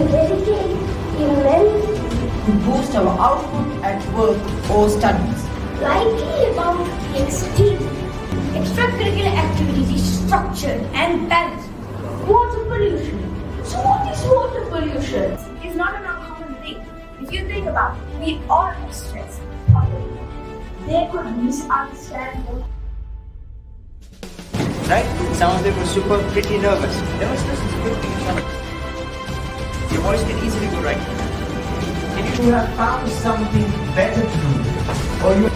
dedicate immense to boost our output at work or studies. likely about the extracurricular activities is structured and balanced. Water pollution. So what is water pollution? It's not an uncommon thing. If you think about it, we all have stress. They could misunderstand what. Right? Some of them were pretty nervous. Nervousness is a good thing. Your voice can easily go right. If you have found something better to do, or you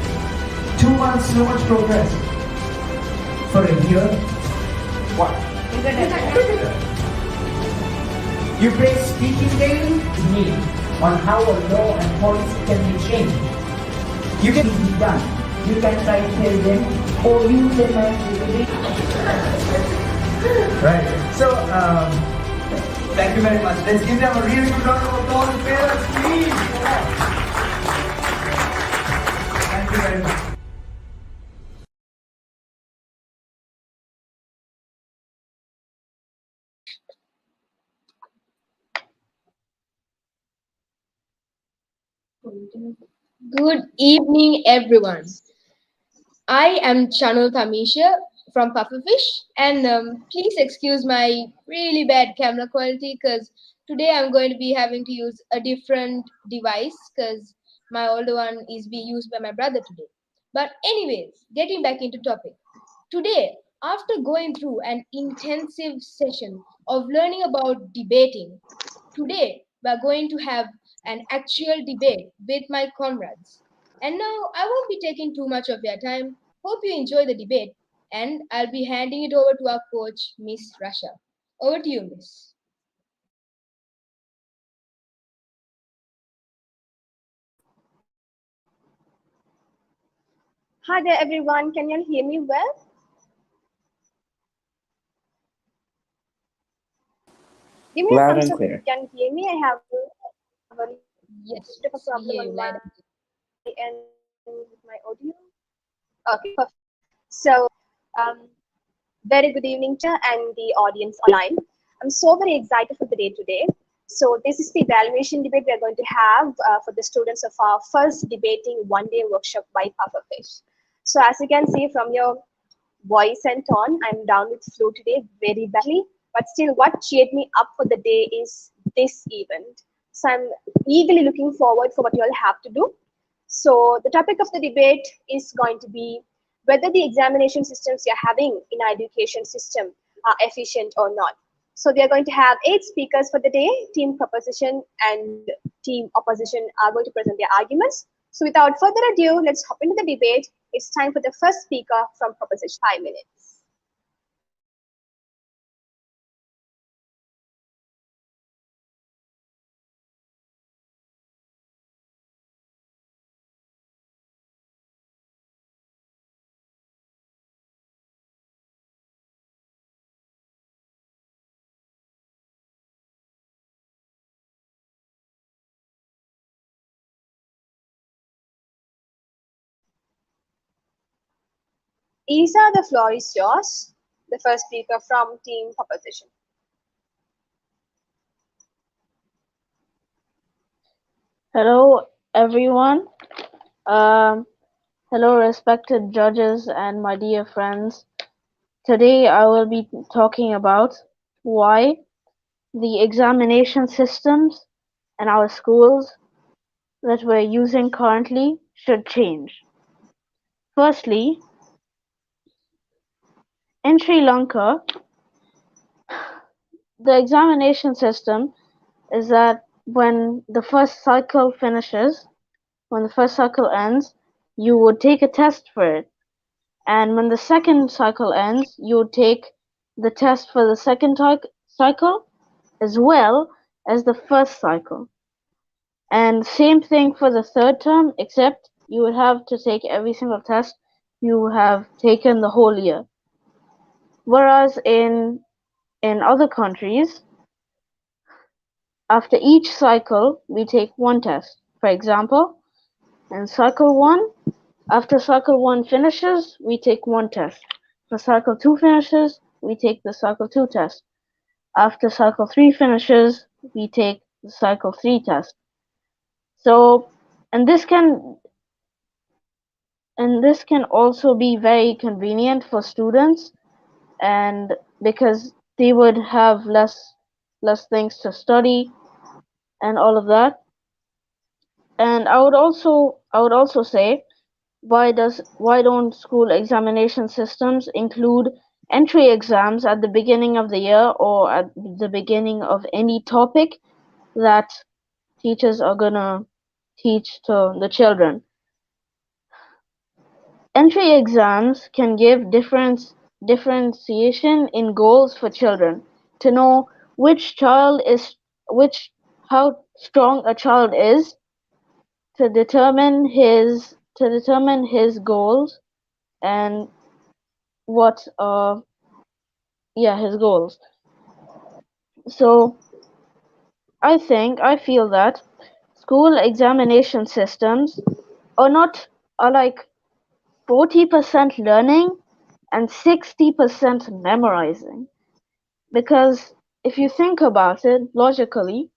2 months so much progress, for a year, what? You play speaking daily to me on how a law and policy can be changed. You can be done. You can try to tell them, or you can right. So, Thank you very much. Let's give them a really good round of applause, parents, please. Thank you very much. Good evening, everyone. I am Chanul Thamisha from Pufferfish, and please excuse my really bad camera quality because today I'm going to be having to use a different device because my older one is being used by my brother today. But, anyways, getting back into topic. Today, after going through an intensive session of learning about debating, today we're going to have an actual debate with my comrades. And now I won't be taking too much of your time. Hope you enjoy the debate, and I'll be handing it over to our coach, Miss Rasha. Over to you, Miss. Hi there, everyone. Can you hear me well? Give me a Loud thumbs and up if clear. you can hear me. I have a Yes, bit of a we hear problem you on loud my and clear. end with my audio. Okay, perfect. So, um, very good evening to and the audience online. I'm so very excited for the day today. So this is the evaluation debate we are going to have for the students of our first debating one-day workshop by Pufferfish. So as you can see from your voice and tone, I'm down with flu today very badly. But still, what cheered me up for the day is this event. So I'm eagerly looking forward for what you all have to do. So the topic of the debate is going to be whether the examination systems you're having in our education system are efficient or not. So we are going to have 8 speakers for the day. Team proposition and team opposition are going to present their arguments. So without further ado, let's hop into the debate. It's time for the first speaker from proposition. 5 minutes. Isa, the floor is yours. The first speaker from team proposition. Hello, everyone. Hello, respected judges and my dear friends. Today I will be talking about why the examination systems in our schools that we're using currently should change. Firstly, in Sri Lanka, the examination system is that when the first cycle finishes, when the first cycle ends, you would take a test for it. And when the second cycle ends, you would take the test for the second cycle as well as the first cycle. And same thing for the third term, except you would have to take every single test you have taken the whole year. Whereas in other countries, after each cycle, we take one test. For example, in cycle 1, after cycle 1 finishes, we take one test. When cycle 2 finishes, we take the cycle 2 test. After cycle 3 finishes, we take the cycle 3 test. So, and this can also be very convenient for students, and because they would have less things to study and all of that. And I would also say, why don't school examination systems include entry exams at the beginning of the year or at the beginning of any topic that teachers are gonna teach to the children? Entry exams can give differentiation in goals for children to know which how strong a child is, to determine his goals and what his goals. So I feel that school examination systems are like 40% learning and 60% memorizing. Because if you think about it logically,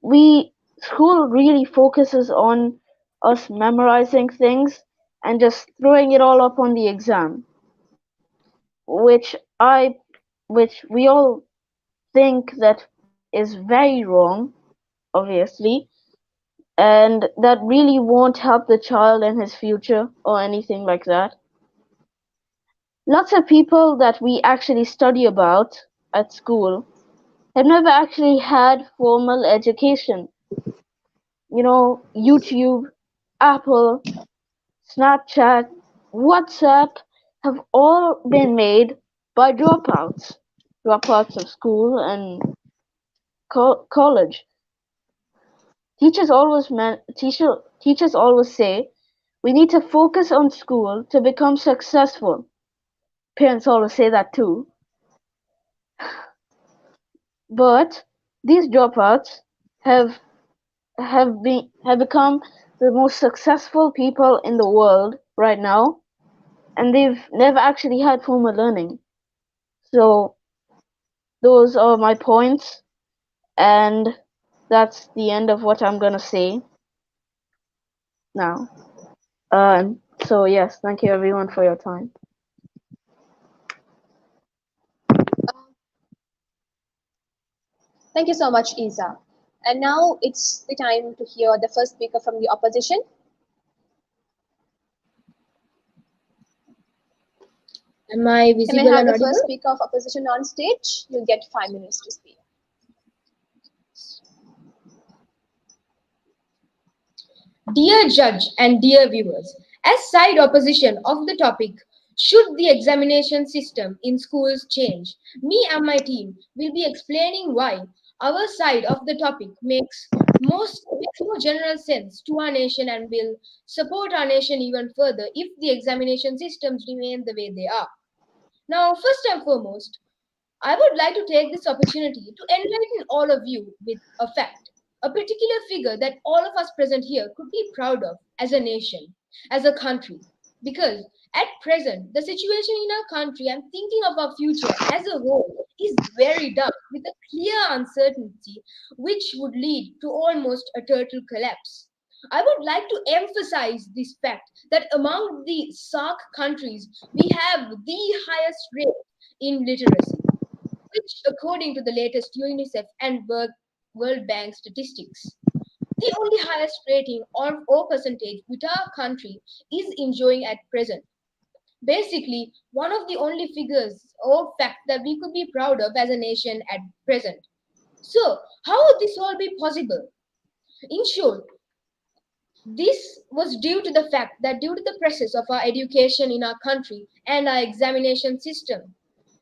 we school really focuses on us memorizing things and just throwing it all up on the exam, which I which we all think that is very wrong, obviously, and that really won't help the child in his future or anything like that. Lots of people that we actually study about at school have never actually had formal education. YouTube, Apple, Snapchat, WhatsApp have all been made by dropouts of school and college. Teachers always say we need to focus on school to become successful. Parents always say that too. But these dropouts have have become the most successful people in the world right now, and they've never actually had formal learning. So those are my points, and that's the end of what I'm gonna say now. So yes, thank you everyone for your time. Thank you so much, Isa. And now it's the time to hear the first speaker from the opposition. Am I Can I visible have and the audible? first speaker of opposition on stage? You'll get 5 minutes to speak. Dear judge and dear viewers, as side opposition of the topic, should the examination system in schools change? Me and my team will be explaining why our side of the topic makes more general sense to our nation and will support our nation even further if the examination systems remain the way they are. Now, first and foremost, I would like to take this opportunity to enlighten all of you with a fact, a particular figure that all of us present here could be proud of as a nation, as a country. Because at present, the situation in our country and thinking of our future as a whole is very dark with a clear uncertainty which would lead to almost a total collapse. I would like to emphasize this fact that among the SAARC countries, we have the highest rate in literacy, which, according to the latest UNICEF and World Bank statistics, the only highest rating or percentage which our country is enjoying at present. Basically, one of the only figures or fact that we could be proud of as a nation at present. So, how would this all be possible? In short, this was due to the fact that due to the process of our education in our country and our examination system,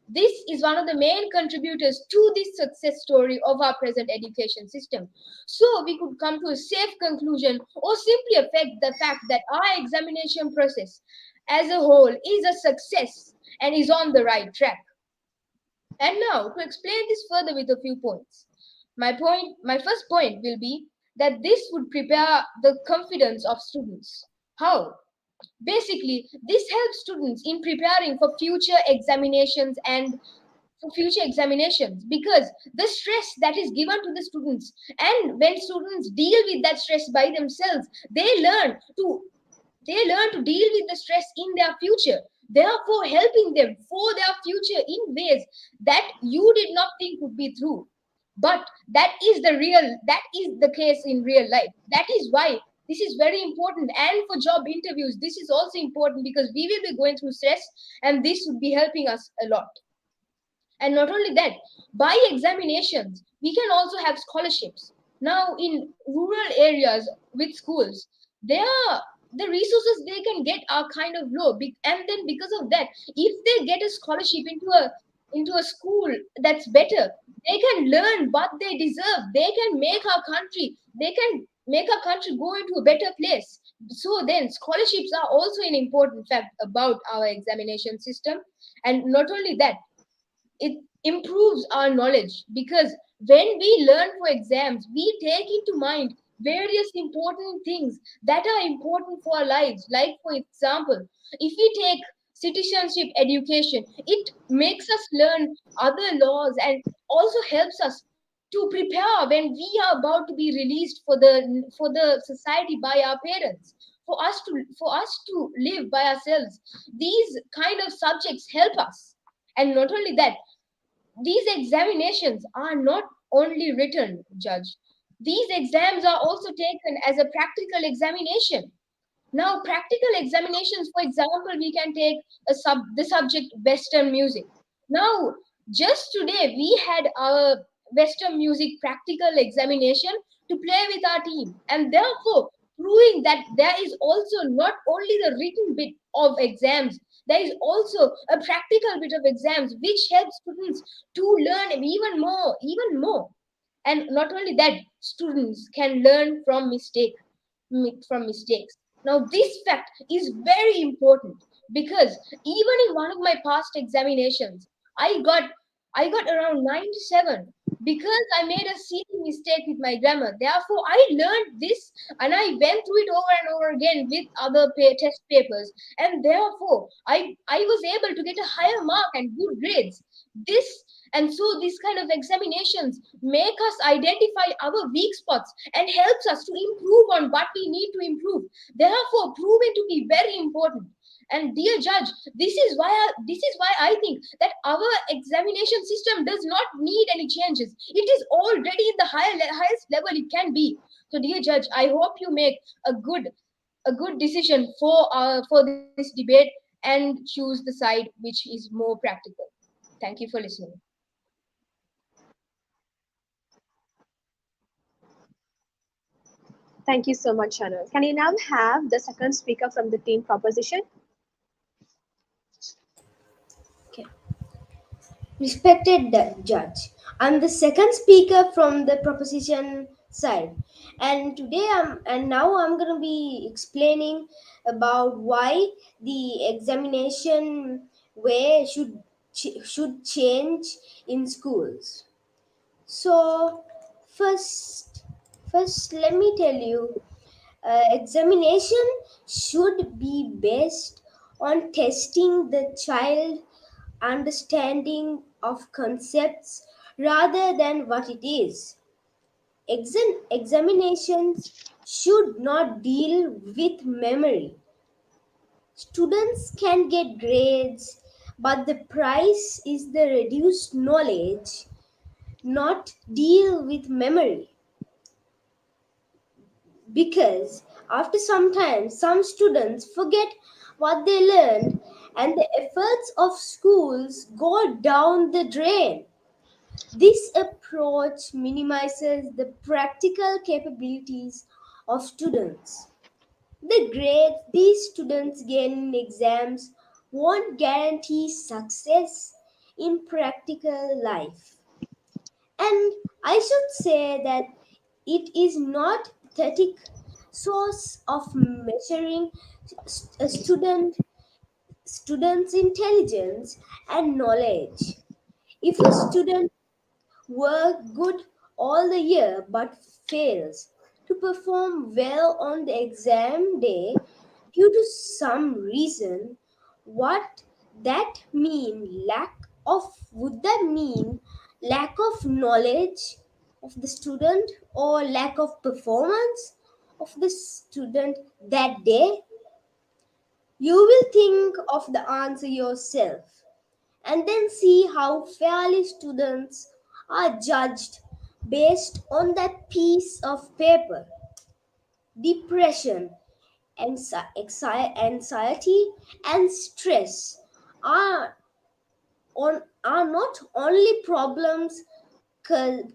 this is one of the main contributors to this success story of our present education system. So we could come to a safe conclusion or simply affect the fact that our examination process as a whole is a success and is on the right track. And now to explain this further with a few points. My first point will be that this would prepare the confidence of students. How? Basically, this helps students in preparing for future examinations and for future examinations, because the stress that is given to the students, and when students deal with that stress by themselves, they learn to deal with the stress in their future, therefore helping them for their future in ways that you did not think would be true. But that is the case in real life. That is why this is very important, and for job interviews this is also important, because we will be going through stress, and this would be helping us a lot. And not only that, by examinations we can also have scholarships. Now in rural areas with schools, there the resources they can get are kind of low, and then because of that, if they get a scholarship into a school that's better, they can learn what they deserve. They can make our country go into a better place. So then scholarships are also an important fact about our examination system. And not only that, it improves our knowledge, because when we learn for exams, we take into mind various important things that are important for our lives. Like, for example, if we take citizenship education, it makes us learn other laws and also helps us to prepare when we are about to be released for the society by our parents, for us to live by ourselves. These kind of subjects help us. And not only that, these examinations are not only written, Judge. These exams are also taken as a practical examination. Now, practical examinations, for example, we can take the subject Western music. Now, just today, we had our Western music practical examination to play with our team, and therefore proving that there is also not only the written bit of exams, there is also a practical bit of exams which helps students to learn even more. And not only that, students can learn from mistakes. Now this fact is very important, because even in one of my past examinations, i got I got around 97, because I made a silly mistake with my grammar. Therefore I learned this, and I went through it over and over again with other test papers, and therefore I was able to get a higher mark and good grades. This and so these kind of examinations make us identify our weak spots and helps us to improve on what we need to improve, therefore proving to be very important. And dear judge, this is why I think that our examination system does not need any changes. It is already in the highest level it can be. So dear judge, I hope you make a good decision for this debate and choose the side which is more practical. Thank you for listening. Thank you so much, Shanul. Can you now have the second speaker from the team proposition? Respected judge, I'm the second speaker from the proposition side, and now I'm going to be explaining about why the examination way should change in schools. So first let me tell you, examination should be based on testing the child understanding of concepts rather than what it is. Examinations should not deal with memory. Students can get grades, but the price is the reduced knowledge, not deal with memory. Because after some time, some students forget what they learned, and the efforts of schools go down the drain. This approach minimizes the practical capabilities of students. The grades these students gain in exams won't guarantee success in practical life. And I should say that it is not pathetic source of measuring a student's intelligence and knowledge. If a student work good all the year but fails to perform well on the exam day due to some reason, what that mean lack would that mean lack of knowledge of the student or lack of performance of the student that day? You will think of the answer yourself and then see how fairly students are judged based on that piece of paper. Depression, anxiety, and stress are are not only problems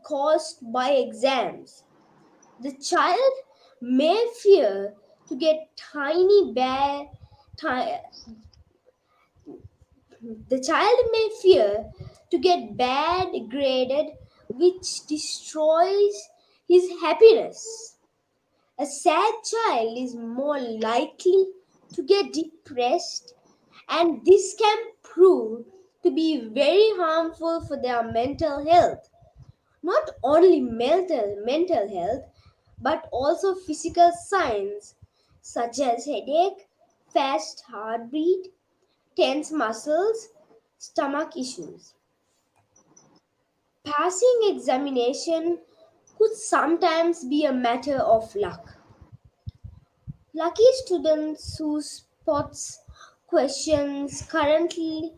caused by exams. The child may fear to get ti- the child may fear to get bad graded, which destroys his happiness. A sad child is more likely to get depressed, and this can prove to be very harmful for their mental health. Not only mental health, but also physical signs such as headache, fast heartbeat, tense muscles, stomach issues. Passing examination could sometimes be a matter of luck. Lucky students who spots questions currently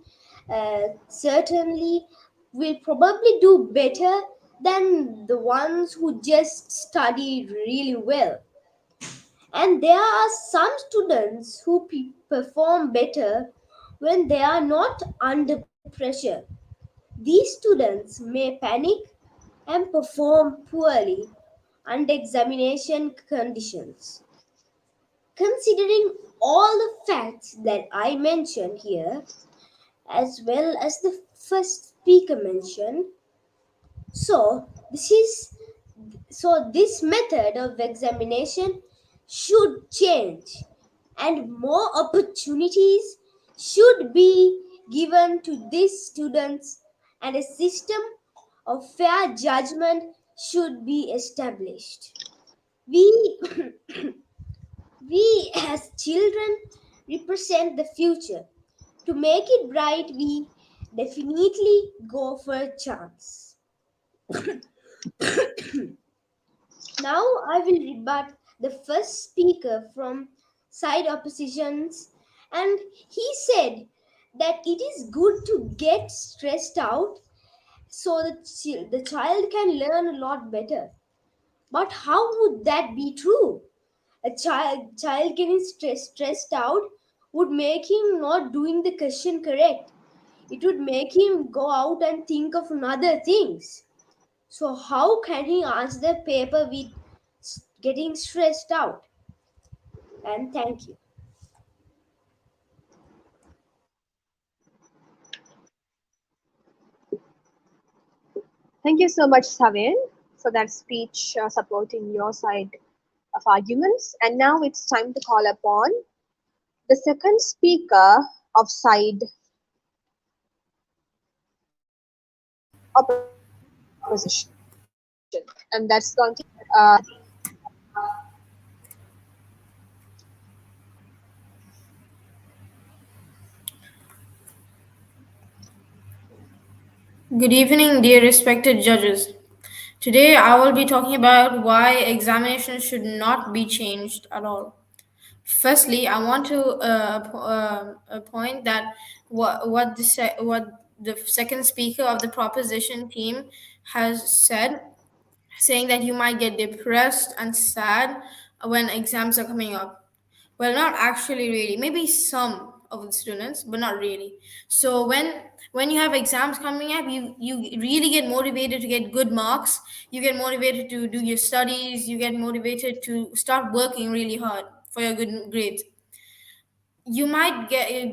certainly will probably do better than the ones who just study really well. And there are some students who perform better when they are not under pressure. These students may panic and perform poorly under examination conditions. Considering all the facts that I mentioned here, as well as the first speaker mentioned, so this method of examination should change, and more opportunities should be given to these students, and a system of fair judgment should be established. We we as children represent the future. To make it bright, we definitely go for a chance. Now I will rebut the first speaker from side oppositions, and he said that it is good to get stressed out so that the child can learn a lot better. But how would that be true? A child getting stressed out would make him not doing the question correct. It would make him go out and think of other things. So how can he answer the paper with getting stressed out? And thank you. Thank you so much, Savin, for that speech supporting your side of arguments. And now it's time to call upon the second speaker of side opposition, and that's going to Good evening, dear respected judges. Today I will be talking about why examinations should not be changed at all. Firstly, I want to point that what the second speaker of the proposition team has said, saying that you might get depressed and sad when exams are coming up. Well, not actually really. Maybe some of the students, but not really. So when you have exams coming up, you really get motivated to get good marks. You get motivated to do your studies. You get motivated to start working really hard for your good grades. You might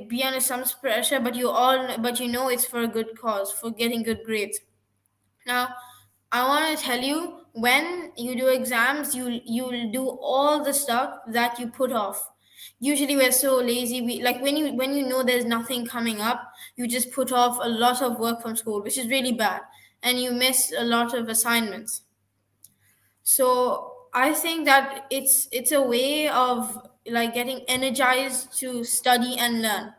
be under some pressure, but you know it's for a good cause, for getting good grades. Now, I want to tell you, when you do exams, you'll do all the stuff that you put off. Usually we're so lazy. We like when you know there's nothing coming up, you just put off a lot of work from school, which is really bad, and you miss a lot of assignments. So I think that it's a way of like getting energized to study and learn.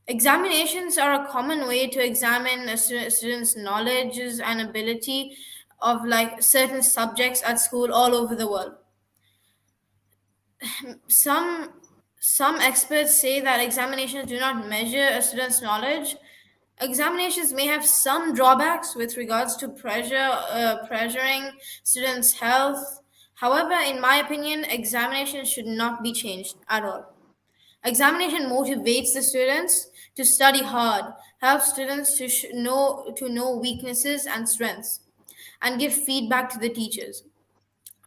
Examinations are a common way to examine a student's knowledges and ability of like certain subjects at school all over the world. Some some experts say that examinations do not measure a student's knowledge. Examinations may have some drawbacks with regards to pressuring students' health. However, in my opinion, examinations should not be changed at all. Examination motivates the students to study hard, helps students to know weaknesses and strengths, and give feedback to the teachers.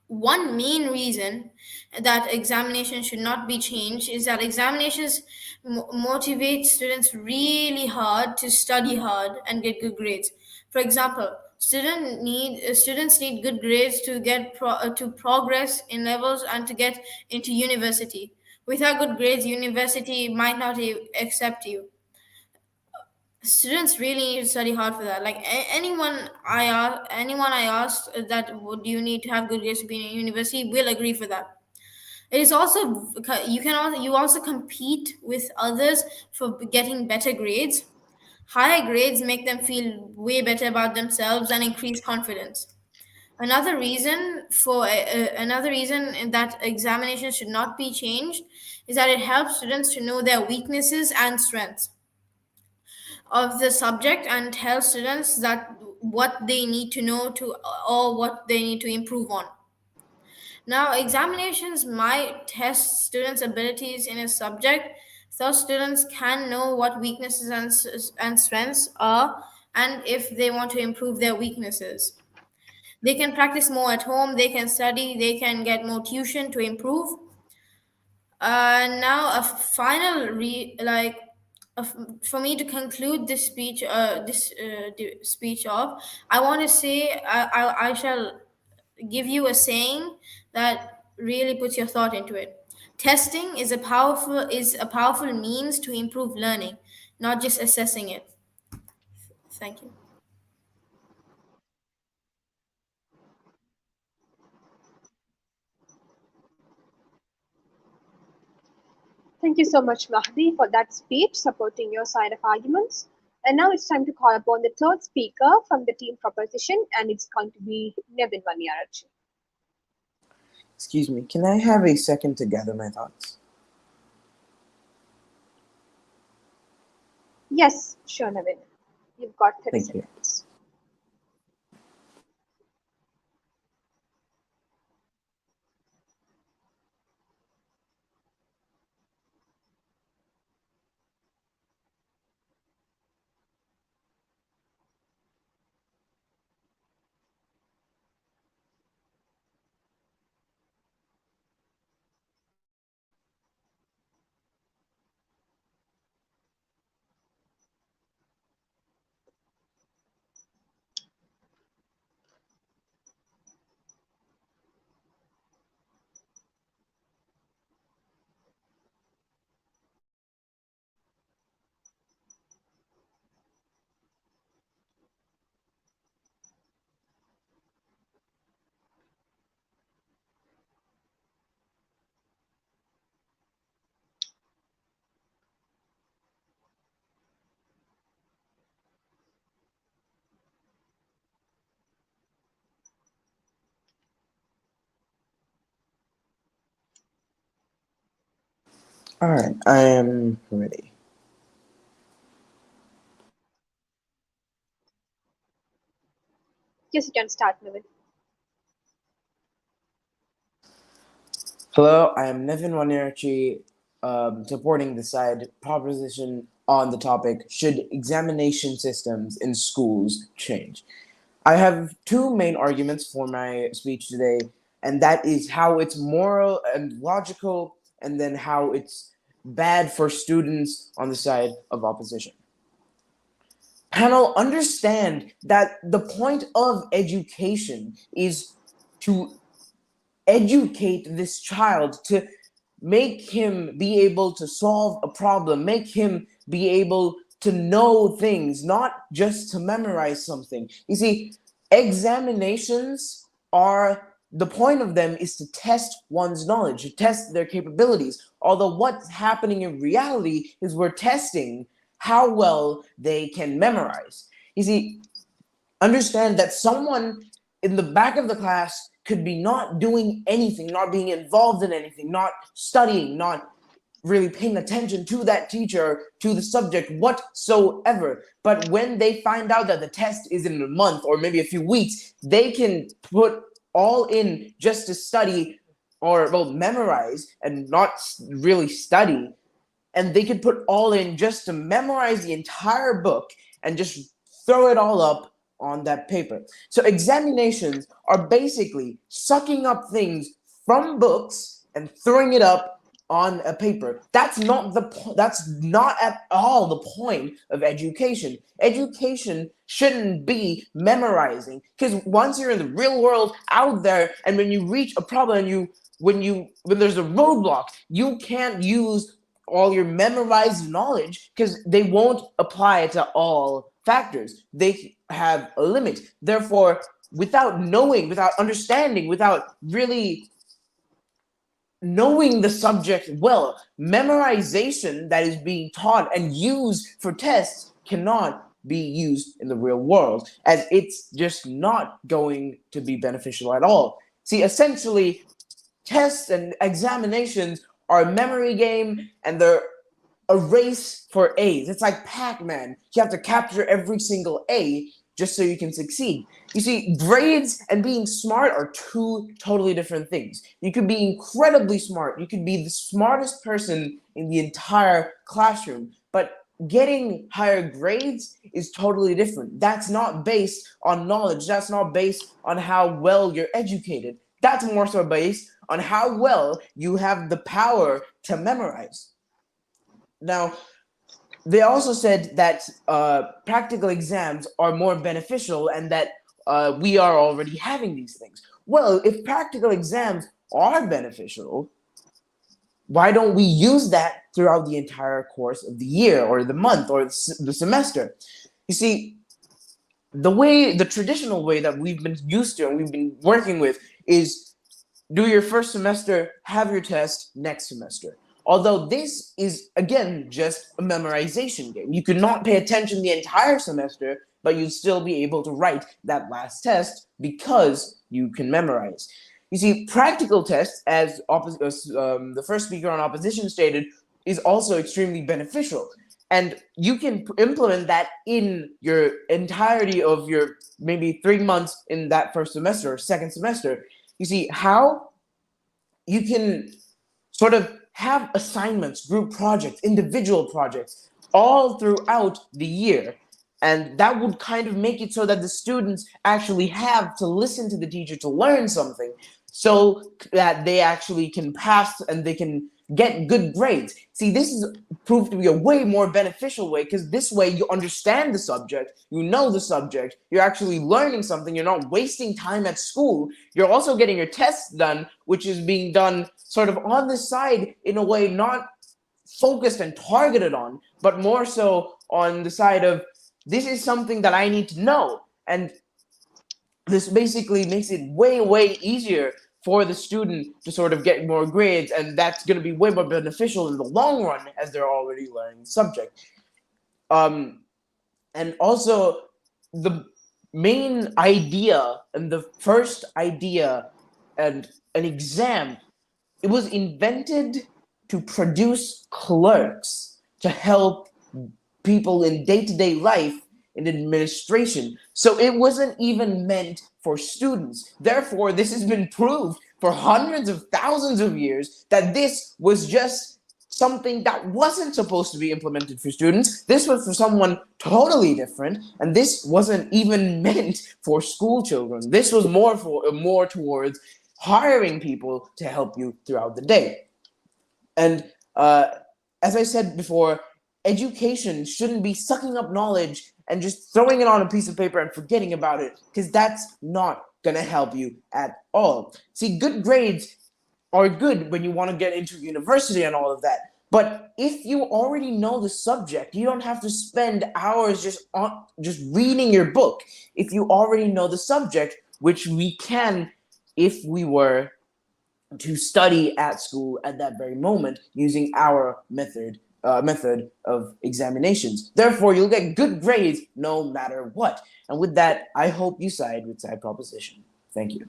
One main reason that examinations should not be changed is that examinations motivate students really hard to study hard and get good grades. For example, students need good grades to to progress in levels and to get into university. Without good grades, university might not accept you. Students really need to study hard for that. Like anyone I asked that would you need to have good grades to be in a university will agree for that. It is also you also compete with others for getting better grades. Higher grades make them feel way better about themselves and increase confidence. Another reason that examinations should not be changed is that it helps students to know their weaknesses and strengths of the subject and tell students that what they need to know to or what they need to improve on. Now, examinations might test students' abilities in a subject, so students can know what weaknesses and strengths are and if they want to improve their weaknesses. They can practice more at home, they can study, they can get more tuition to improve. Now, a final for me to conclude this speech off, I want to say I shall give you a saying that really puts your thought into it. Testing is a powerful means to improve learning, not just assessing it. Thank you. Thank you so much, Mahdi, for that speech supporting your side of arguments. And now it's time to call upon the third speaker from the team proposition, and it's going to be Nevin Vaniarachi. Excuse me, can I have a second to gather my thoughts? Yes, sure, Nevin. You've got 30 Thank you. seconds. All right, I am ready. Yes, you can start, Nevin. Hello, I am Nevin Wanirachi, supporting the side proposition on the topic, should examination systems in schools change? I have two main arguments for my speech today, and that is how it's moral and logical, and then how it's bad for students on the side of opposition. Panel, understand that the point of education is to educate this child, to make him be able to solve a problem, make him be able to know things, not just to memorize something. You see, examinations are, the point of them is to test one's knowledge, to test their capabilities. Although what's happening in reality is we're testing how well they can memorize. You see, understand that someone in the back of the class could be not doing anything, not being involved in anything, not studying, not really paying attention to that teacher, to the subject whatsoever. But when they find out that the test is in a month or maybe a few weeks, they can put all in just to study or, well, memorize and not really study. And they could put all in just to memorize the entire book and just throw it all up on that paper. So examinations are basically sucking up things from books and throwing it up on a paper. That's not at all the point of education. Education shouldn't be memorizing, because once you're in the real world out there, and when you reach a problem, when there's a roadblock, you can't use all your memorized knowledge because they won't apply to all factors. They have a limit. Therefore, without knowing, without understanding, without really knowing the subject well, memorization that is being taught and used for tests cannot be used in the real world, as it's just not going to be beneficial at all. See, essentially, tests and examinations are a memory game, and they're a race for A's. It's like Pac-Man. You have to capture every single A just so you can succeed. You see, grades and being smart are two totally different things. You could be incredibly smart. You could be the smartest person in the entire classroom, but getting higher grades is totally different. That's not based on knowledge. That's not based on how well you're educated. That's more so based on how well you have the power to memorize. Now, they also said that practical exams are more beneficial and that we are already having these things. Well, if practical exams are beneficial, why don't we use that throughout the entire course of the year or the month or the semester? You see, the traditional way that we've been used to and we've been working with is do your first semester, have your test next semester. Although this is, again, just a memorization game. You could not pay attention the entire semester, but you'd still be able to write that last test because you can memorize. You see, practical tests, as the first speaker on opposition stated, is also extremely beneficial. And you can implement that in your entirety of your maybe 3 months in that first semester or second semester. You see how you can sort of have assignments, group projects, individual projects all throughout the year. And that would kind of make it so that the students actually have to listen to the teacher to learn something so that they actually can pass and they can get good grades. See, this is proved to be a way more beneficial way, because this way you understand the subject, you know the subject, you're actually learning something, you're not wasting time at school, you're also getting your tests done, which is being done sort of on the side in a way not focused and targeted on, but more so on the side of this is something that I need to know. And this basically makes it way, way easier for the student to sort of get more grades, and that's going to be way more beneficial in the long run as they're already learning the subject. And also, the main idea and the first idea and an exam, it was invented to produce clerks to help people in day-to-day life in administration. So it wasn't even meant for students. Therefore, this has been proved for hundreds of thousands of years that this was just something that wasn't supposed to be implemented for students. This was for someone totally different, and this wasn't even meant for school children. This was more towards hiring people to help you throughout the day. And as I said before, education shouldn't be sucking up knowledge and just throwing it on a piece of paper and forgetting about it, because that's not gonna help you at all. See, good grades are good when you want to get into university and all of that. But if you already know the subject, you don't have to spend hours just reading your book. If you already know the subject, which we can if we were to study at school at that very moment using our method method of examinations. Therefore, you'll get good grades no matter what. And with that, I hope you side with side proposition. Thank you.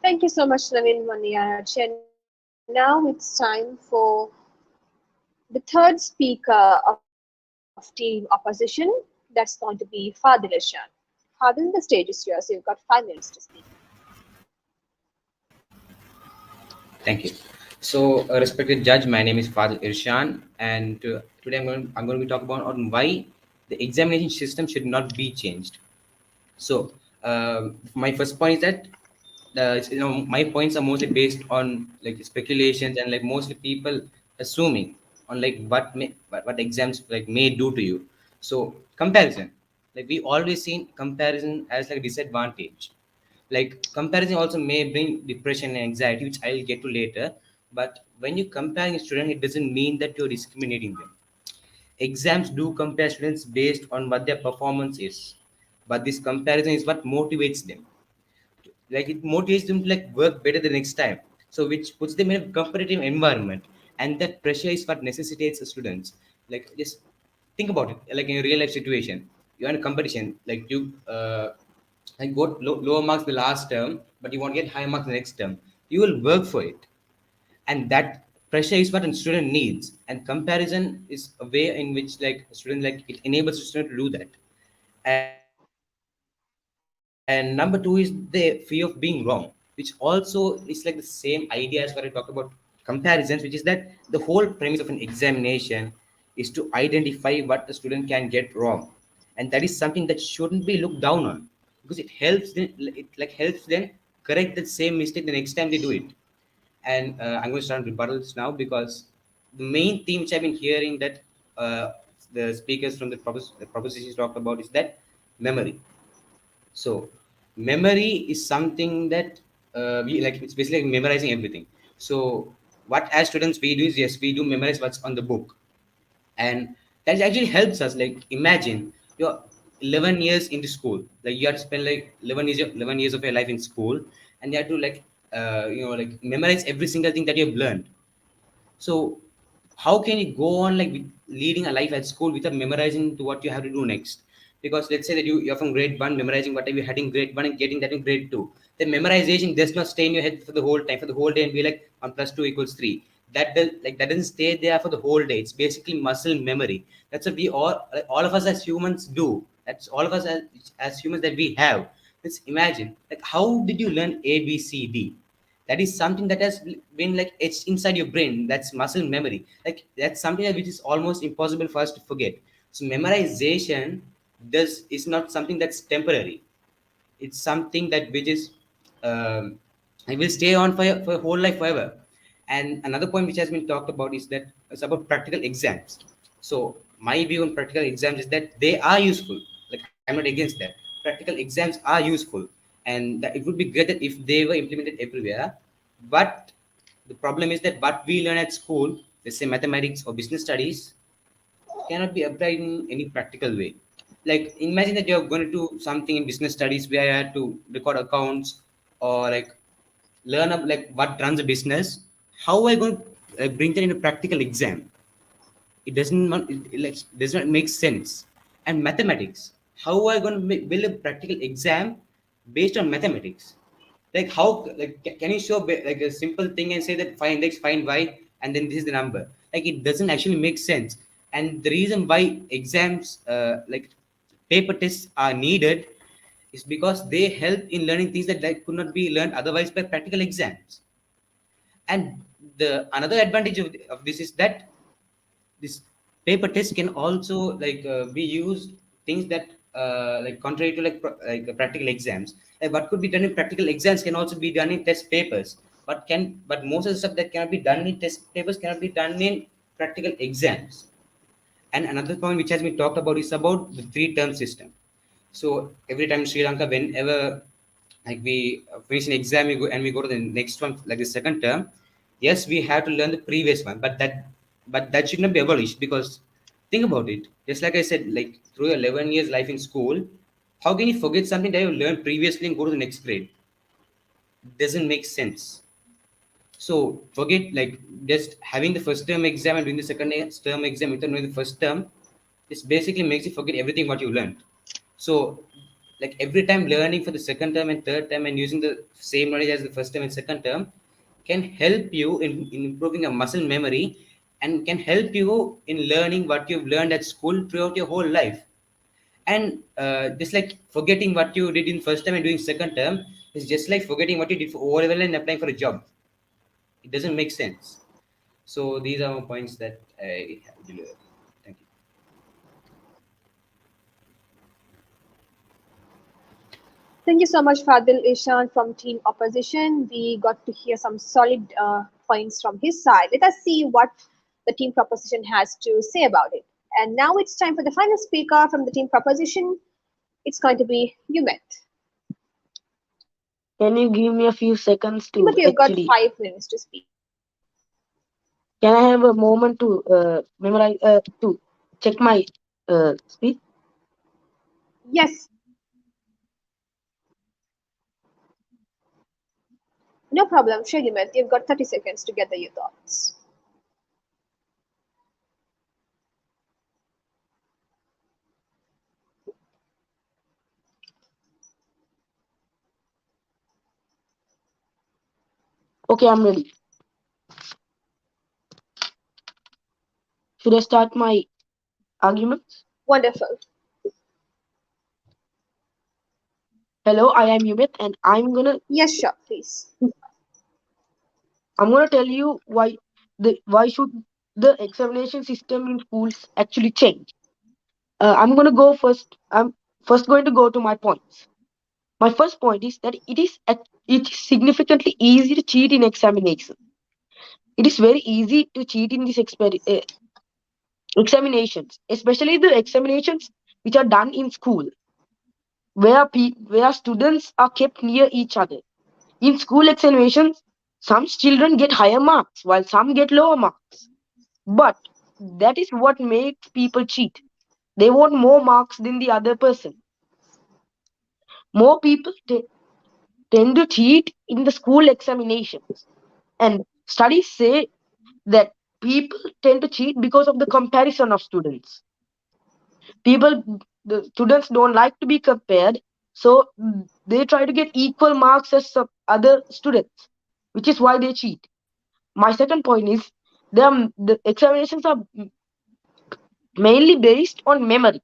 Thank you so much, Naveen Maniyarach. And now it's time for the third speaker of team opposition. That's going to be Fadil Irshan. Fadil, the stage is yours. You've got 5 minutes to speak. Thank you. So, respected judge, my name is Fadil Irshan, and today I'm going to be talking about on why the examination system should not be changed. So, my first point is that my points are mostly based on like speculations and like mostly people assuming on like what exams like may do to you. So, comparison, like we always seen comparison as like a disadvantage. Like comparison also may bring depression and anxiety, which I'll get to later. But when you compare a student, it doesn't mean that you're discriminating them. Exams do compare students based on what their performance is, but this comparison is what motivates them. Like it motivates them to like work better the next time. So which puts them in a competitive environment, and that pressure is what necessitates the students. Like just think about it. Like in a real life situation, you're in a competition. Like you like got lower marks the last term, but you want to get high marks the next term. You will work for it, and that pressure is what a student needs. And comparison is a way in which like a student like it enables a student to do that. And number two is the fear of being wrong, which also is like the same idea as what I talked about comparisons, which is that the whole premise of an examination is to identify what the student can get wrong, and that is something that shouldn't be looked down on, because it helps them correct the same mistake the next time they do it. And I'm going to start rebuttals now, because the main theme which I've been hearing that the speakers from the propositions talked about is that memory. So memory is something that we like. It's basically like memorizing everything. So what as students we do is, yes, we do memorize what's on the book, and that actually helps us. Like imagine you're 11 years into school, like you have to spend like 11 years of your life in school, and you have to like like memorize every single thing that you've learned. So how can you go on like leading a life at school without memorizing to what you have to do next? Because let's say that you're from grade 1 memorizing whatever you had in grade 1 and getting that in grade 2. The memorization does not stay in your head for the whole time, for the whole day, and be like 1 plus 2 equals 3. That doesn't stay there for the whole day. It's basically muscle memory. That's what we all of us as humans do. That's all of us as humans that we have. Let's imagine, like, how did you learn A, B, C, D? That is something that has been like etched inside your brain. That's muscle memory. Like that's something that which is almost impossible for us to forget. So memorization is not something that's temporary. It's something that which is it will stay on for your whole life forever. And another point which has been talked about is that it's about practical exams. So my view on practical exams is that they are useful. Like I'm not against that. Practical exams are useful, and that it would be great that if they were implemented everywhere. But the problem is that what we learn at school, let's say mathematics or business studies, cannot be applied in any practical way. Like imagine that you're going to do something in business studies where you have to record accounts or like learn up like what runs a business. How are you going to bring that in a practical exam? It does not make sense. And mathematics, how are you going to build a practical exam based on mathematics? Like how like can you show like a simple thing and say that find x find y and then this is the number? Like it doesn't actually make sense. And the reason why exams like paper tests are needed is because they help in learning things that could not be learned otherwise by practical exams. And the another advantage of this is that this paper test can also like be used things that like contrary to like practical exams. Like what could be done in practical exams can also be done in test papers, but most of the stuff that cannot be done in test papers cannot be done in practical exams. And another point which has been talked about is about the 3-term system. So every time in Sri Lanka, whenever like we finish an exam, we go to the next one, like the second term. Yes, we have to learn the previous one, but that should not be abolished, because think about it. Just like I said, like through your 11 years life in school, how can you forget something that you learned previously and go to the next grade? It doesn't make sense. So forget like just having the first term exam and doing the second term exam without knowing the first term. This basically makes you forget everything what you learned. So like every time learning for the second term and third term and using the same knowledge as the first term and second term can help you in improving a muscle memory and can help you in learning what you've learned at school throughout your whole life. And just like forgetting what you did in first term and doing second term is just like forgetting what you did for O level and applying for a job. It doesn't make sense. So these are my points that I have delivered. Thank you. Thank you so much, Fadil Ishan from Team Opposition. We got to hear some solid points from his side. Let us see what the Team Proposition has to say about it. And now it's time for the final speaker from the Team Proposition. It's going to be Yumet. Can you give me a few seconds to Yumet, you've got actually? 5 minutes to speak. Can I have a moment to memorize to check my speech? Yes. No problem. Sure, Yumet. You've got 30 seconds to gather your thoughts. Okay, I'm ready. Should I start my arguments? Wonderful. Hello, I am Yumit, and Yes, sure, please. I'm gonna tell you why should the examination system in schools actually change. I'm gonna go first. I'm first going to go to my points. My first point is that it is significantly easy to cheat in examination. It is very easy to cheat in these examinations, especially the examinations which are done in school, where students are kept near each other. In school examinations, some children get higher marks while some get lower marks. But that is what makes people cheat. They want more marks than the other person. More people tend to cheat in the school examinations. And studies say that people tend to cheat because of the comparison of students. The students don't like to be compared, so they try to get equal marks as some other students, which is why they cheat. My second point is the examinations are mainly based on memory,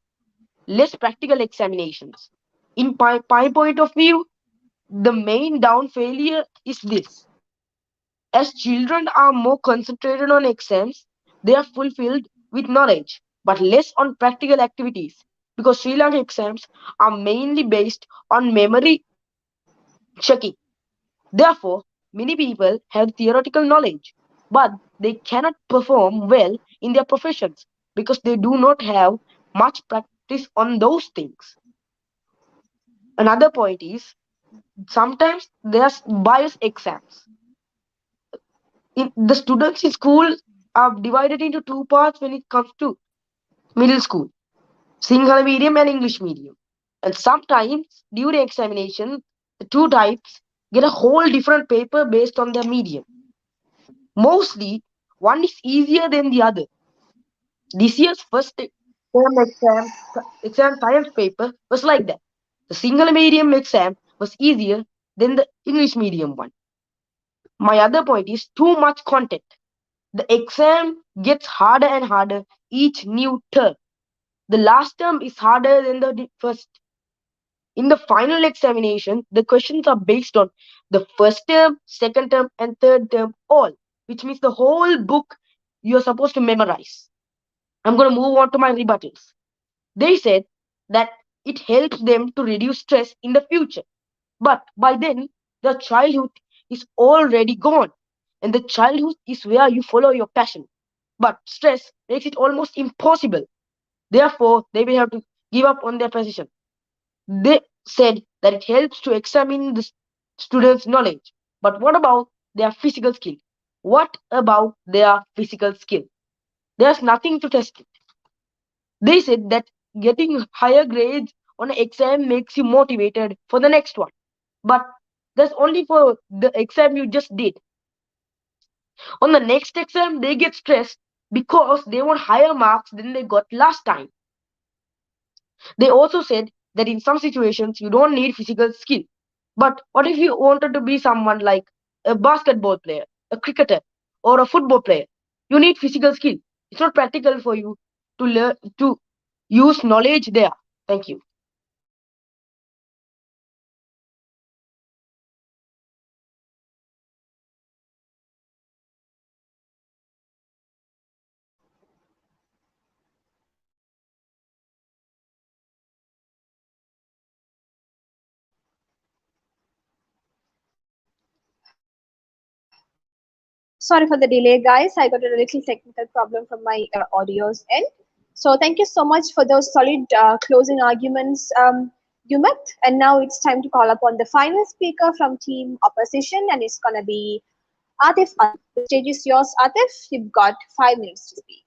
less practical examinations. In my point of view, the main down failure is this: as children are more concentrated on exams, they are fulfilled with knowledge, but less on practical activities, because Sri Lanka exams are mainly based on memory checking. Therefore, many people have theoretical knowledge, but they cannot perform well in their professions because they do not have much practice on those things. Another point is sometimes there's bias exams. The students in school are divided into two parts when it comes to middle school: Sinhala medium and English medium. And sometimes during examination, the two types get a whole different paper based on their medium. Mostly, one is easier than the other. This year's first term exam science paper was like that. The single medium exam was easier than the English medium one. My other point is too much content. The exam gets harder and harder each new term. The last term is harder than the first. In the final examination, the questions are based on the first term, second term, and third term all, which means the whole book you're supposed to memorize. I'm going to move on to my rebuttals. They said that it helps them to reduce stress in the future. But by then, the childhood is already gone. And the childhood is where you follow your passion. But stress makes it almost impossible. Therefore, they will have to give up on their position. They said that it helps to examine the students' knowledge. But what about their physical skill? What about their physical skill? There's nothing to test it. They said that getting higher grades on an exam makes you motivated for the next one. But that's only for the exam you just did. On the next exam, they get stressed because they want higher marks than they got last time. They also said that in some situations you don't need physical skill. But what if you wanted to be someone like a basketball player, a cricketer, or a football player? You need physical skill. It's not practical for you to learn to use knowledge there. Thank you. Sorry for the delay, guys. I got a little technical problem from my audio's end. So thank you so much for those solid closing arguments, Yumat. And now it's time to call upon the final speaker from team opposition, and it's gonna be Atif. The stage is yours, Atif. You've got 5 minutes to speak.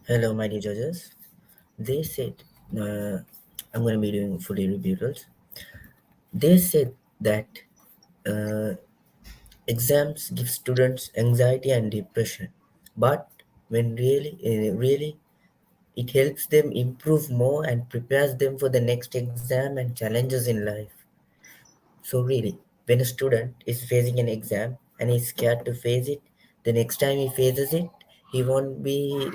Hello, my dear judges. They said, I'm going to be doing fully rebuttals. They said that exams give students anxiety and depression, but when really, it helps them improve more and prepares them for the next exam and challenges in life. So really, when a student is facing an exam and is scared to face it, the next time he faces it, he won't be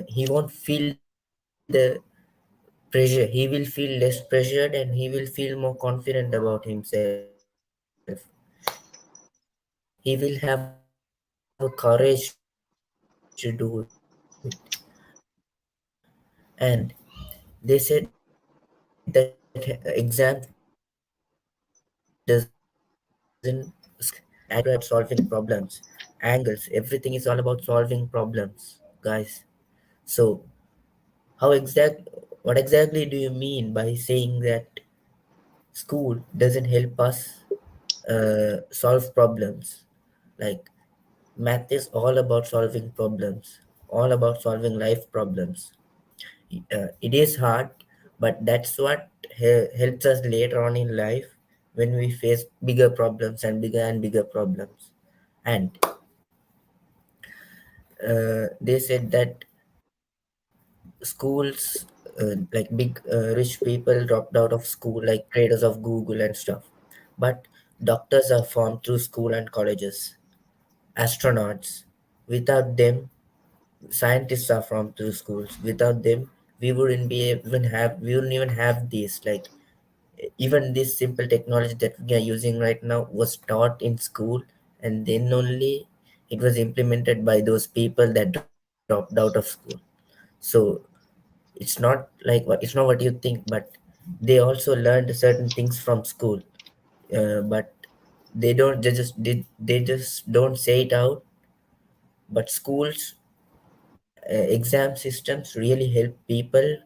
he won't feel the pressure. He will feel less pressured and he will feel more confident about himself. He will have a courage to do it. And they said that exam doesn't at solving problems, angles, everything is all about solving problems, guys. So what exactly do you mean by saying that school doesn't help us solve problems? Like, math is all about solving problems, all about solving life problems. It is hard, but that's what helps us later on in life when we face bigger problems and bigger problems. And they said that schools, like big rich people dropped out of school, like creators of Google and stuff. But doctors are formed through school and colleges, astronauts. Without them, scientists are from through schools. Without them, we wouldn't even have these, like, even this simple technology that we are using right now was taught in school, and then only it was implemented by those people that dropped out of school. So it's not what you think, but they also learned certain things from school, but they just don't say it out. But schools, exam systems really help people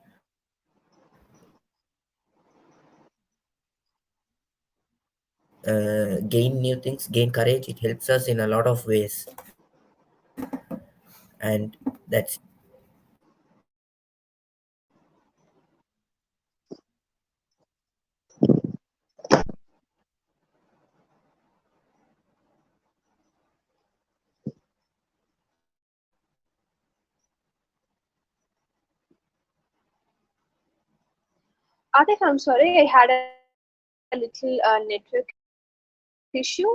gain new things, gain courage. It helps us in a lot of ways, and that's it. Atif, I'm sorry, I had a little network issue.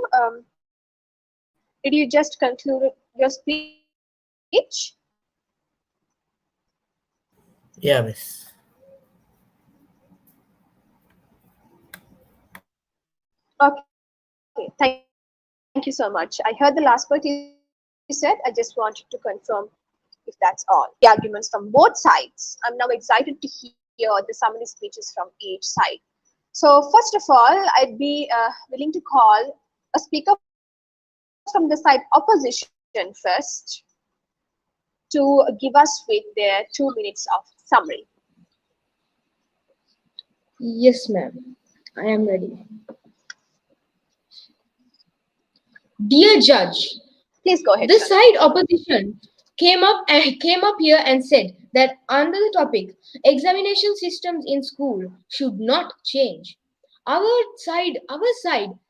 Did you just conclude your speech? Yeah, miss. Okay, thank you so much. I heard the last part you said. I just wanted to confirm if that's all. The arguments from both sides. I'm now excited to hear the summary speeches from each side. So first of all, I'd be willing to call a speaker from the side opposition first to give us with their 2 minutes of summary. Yes, ma'am. I am ready. Dear Judge, Please go ahead. the Sir. side opposition came up here and said that under the topic examination systems in school should not change. Our side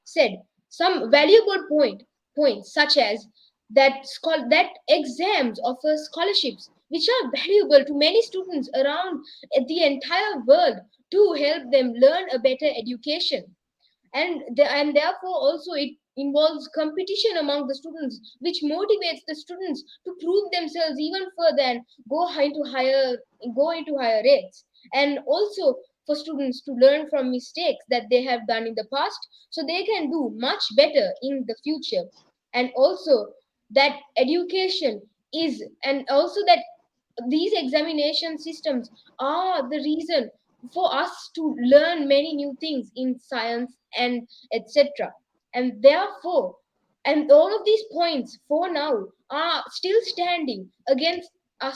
said some valuable points such as that exams offer scholarships which are valuable to many students around the entire world to help them learn a better education. And therefore also it involves competition among the students, which motivates the students to prove themselves even further and go into higher rates. And also for students to learn from mistakes that they have done in the past so they can do much better in the future. And also that education is and also that these examination systems are the reason for us to learn many new things in science and etc. And therefore, and all of these points for now are still standing against our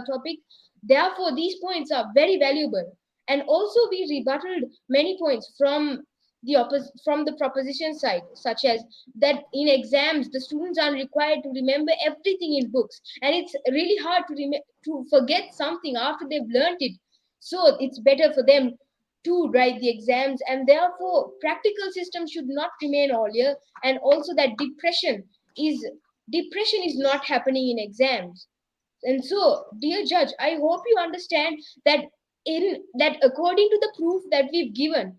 topic. Therefore these points are very valuable. And also we rebutted many points from the proposition side, such as that in exams the students are required to remember everything in books, and it's really hard to forget something after they've learned it. So it's better for them to write the exams, and therefore practical systems should not remain all year. And also that depression is not happening in exams. And so, dear judge, I hope you understand that according to the proof that we've given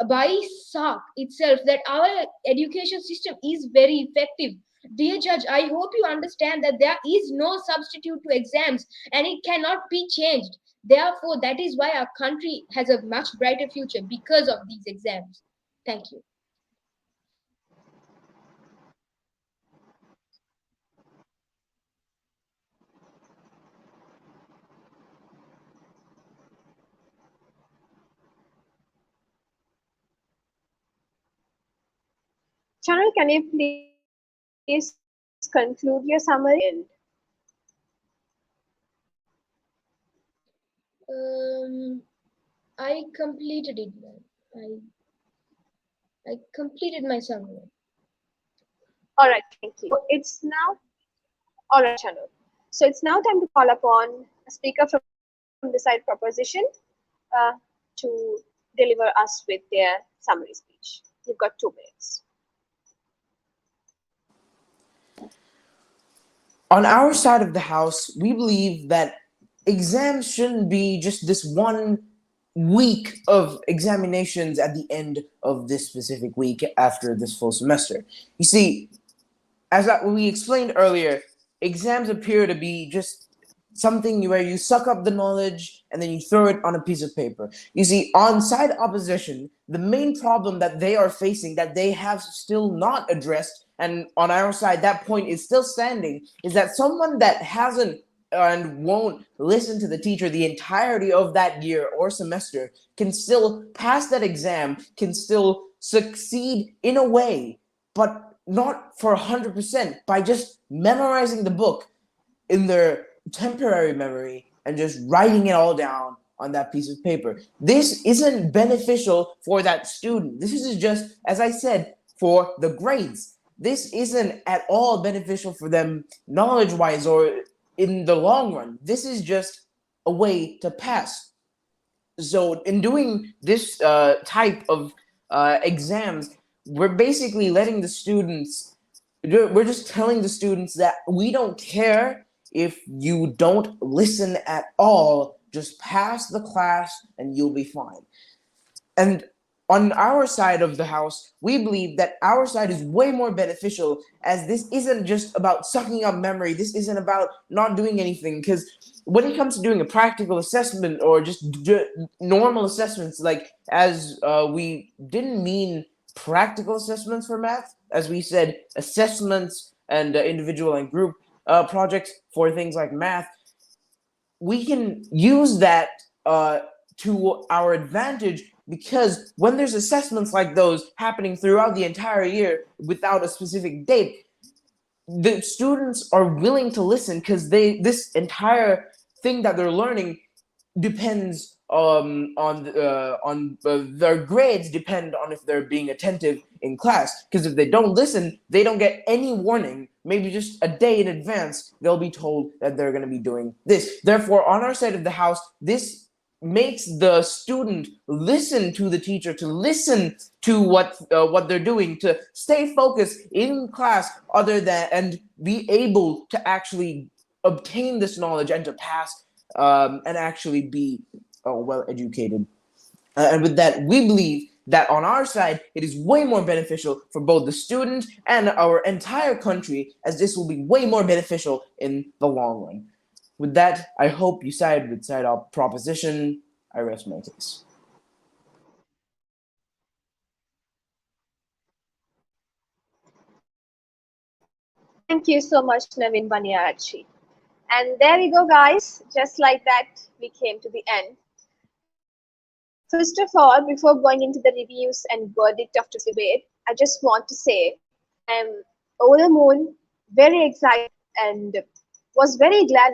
by SARC itself, that our education system is very effective. Dear judge, I hope you understand that there is no substitute to exams and it cannot be changed. Therefore, that is why our country has a much brighter future because of these exams. Thank you. Chanel, can you please conclude your summary? I completed it, ma'am. I completed my summary. All right, thank you. It's now, all right, Chanel. So it's now time to call upon a speaker from the side proposition to deliver us with their summary speech. You've got 2 minutes. On our side of the house, we believe that exams shouldn't be just this 1 week of examinations at the end of this specific week after this full semester. You see, as we explained earlier, exams appear to be just something where you suck up the knowledge and then you throw it on a piece of paper. You see, on side opposition, the main problem that they are facing, that they have still not addressed, and on our side that point is still standing, is that someone that hasn't and won't listen to the teacher the entirety of that year or semester can still pass that exam, can still succeed in a way, but not for 100%, by just memorizing the book in their temporary memory and just writing it all down on that piece of paper. This isn't beneficial for that student. This is just, as I said, for the grades. This isn't at all beneficial for them knowledge-wise or in the long run. This is just a way to pass. So in doing this type of exams, we're basically letting the students, we're just telling the students that we don't care if you don't listen at all, just pass the class and you'll be fine. And on our side of the house, we believe that our side is way more beneficial, as this isn't just about sucking up memory. This isn't about not doing anything, because when it comes to doing a practical assessment or just normal assessments, like as we didn't mean practical assessments for math, as we said assessments and individual and group projects for things like math, we can use that to our advantage, because when there's assessments like those happening throughout the entire year without a specific date, the students are willing to listen, because this entire thing that they're learning depends on their grades depend on if they're being attentive in class. Because if they don't listen, they don't get any warning. Maybe just a day in advance, they'll be told that they're going to be doing this. Therefore, on our side of the house, this makes the student listen to the teacher, to listen to what they're doing, to stay focused in class, other than and be able to actually obtain this knowledge and to pass and actually be well educated. And with that, we believe that on our side, it is way more beneficial for both the student and our entire country, as this will be way more beneficial in the long run. With that, I hope you side with side up proposition. I rest my case. Thank you so much, Naveen Baniarachi. And there we go, guys. Just like that, we came to the end. First of all, before going into the reviews and verdict of the debate, I just want to say I'm over the moon, very excited, and was very glad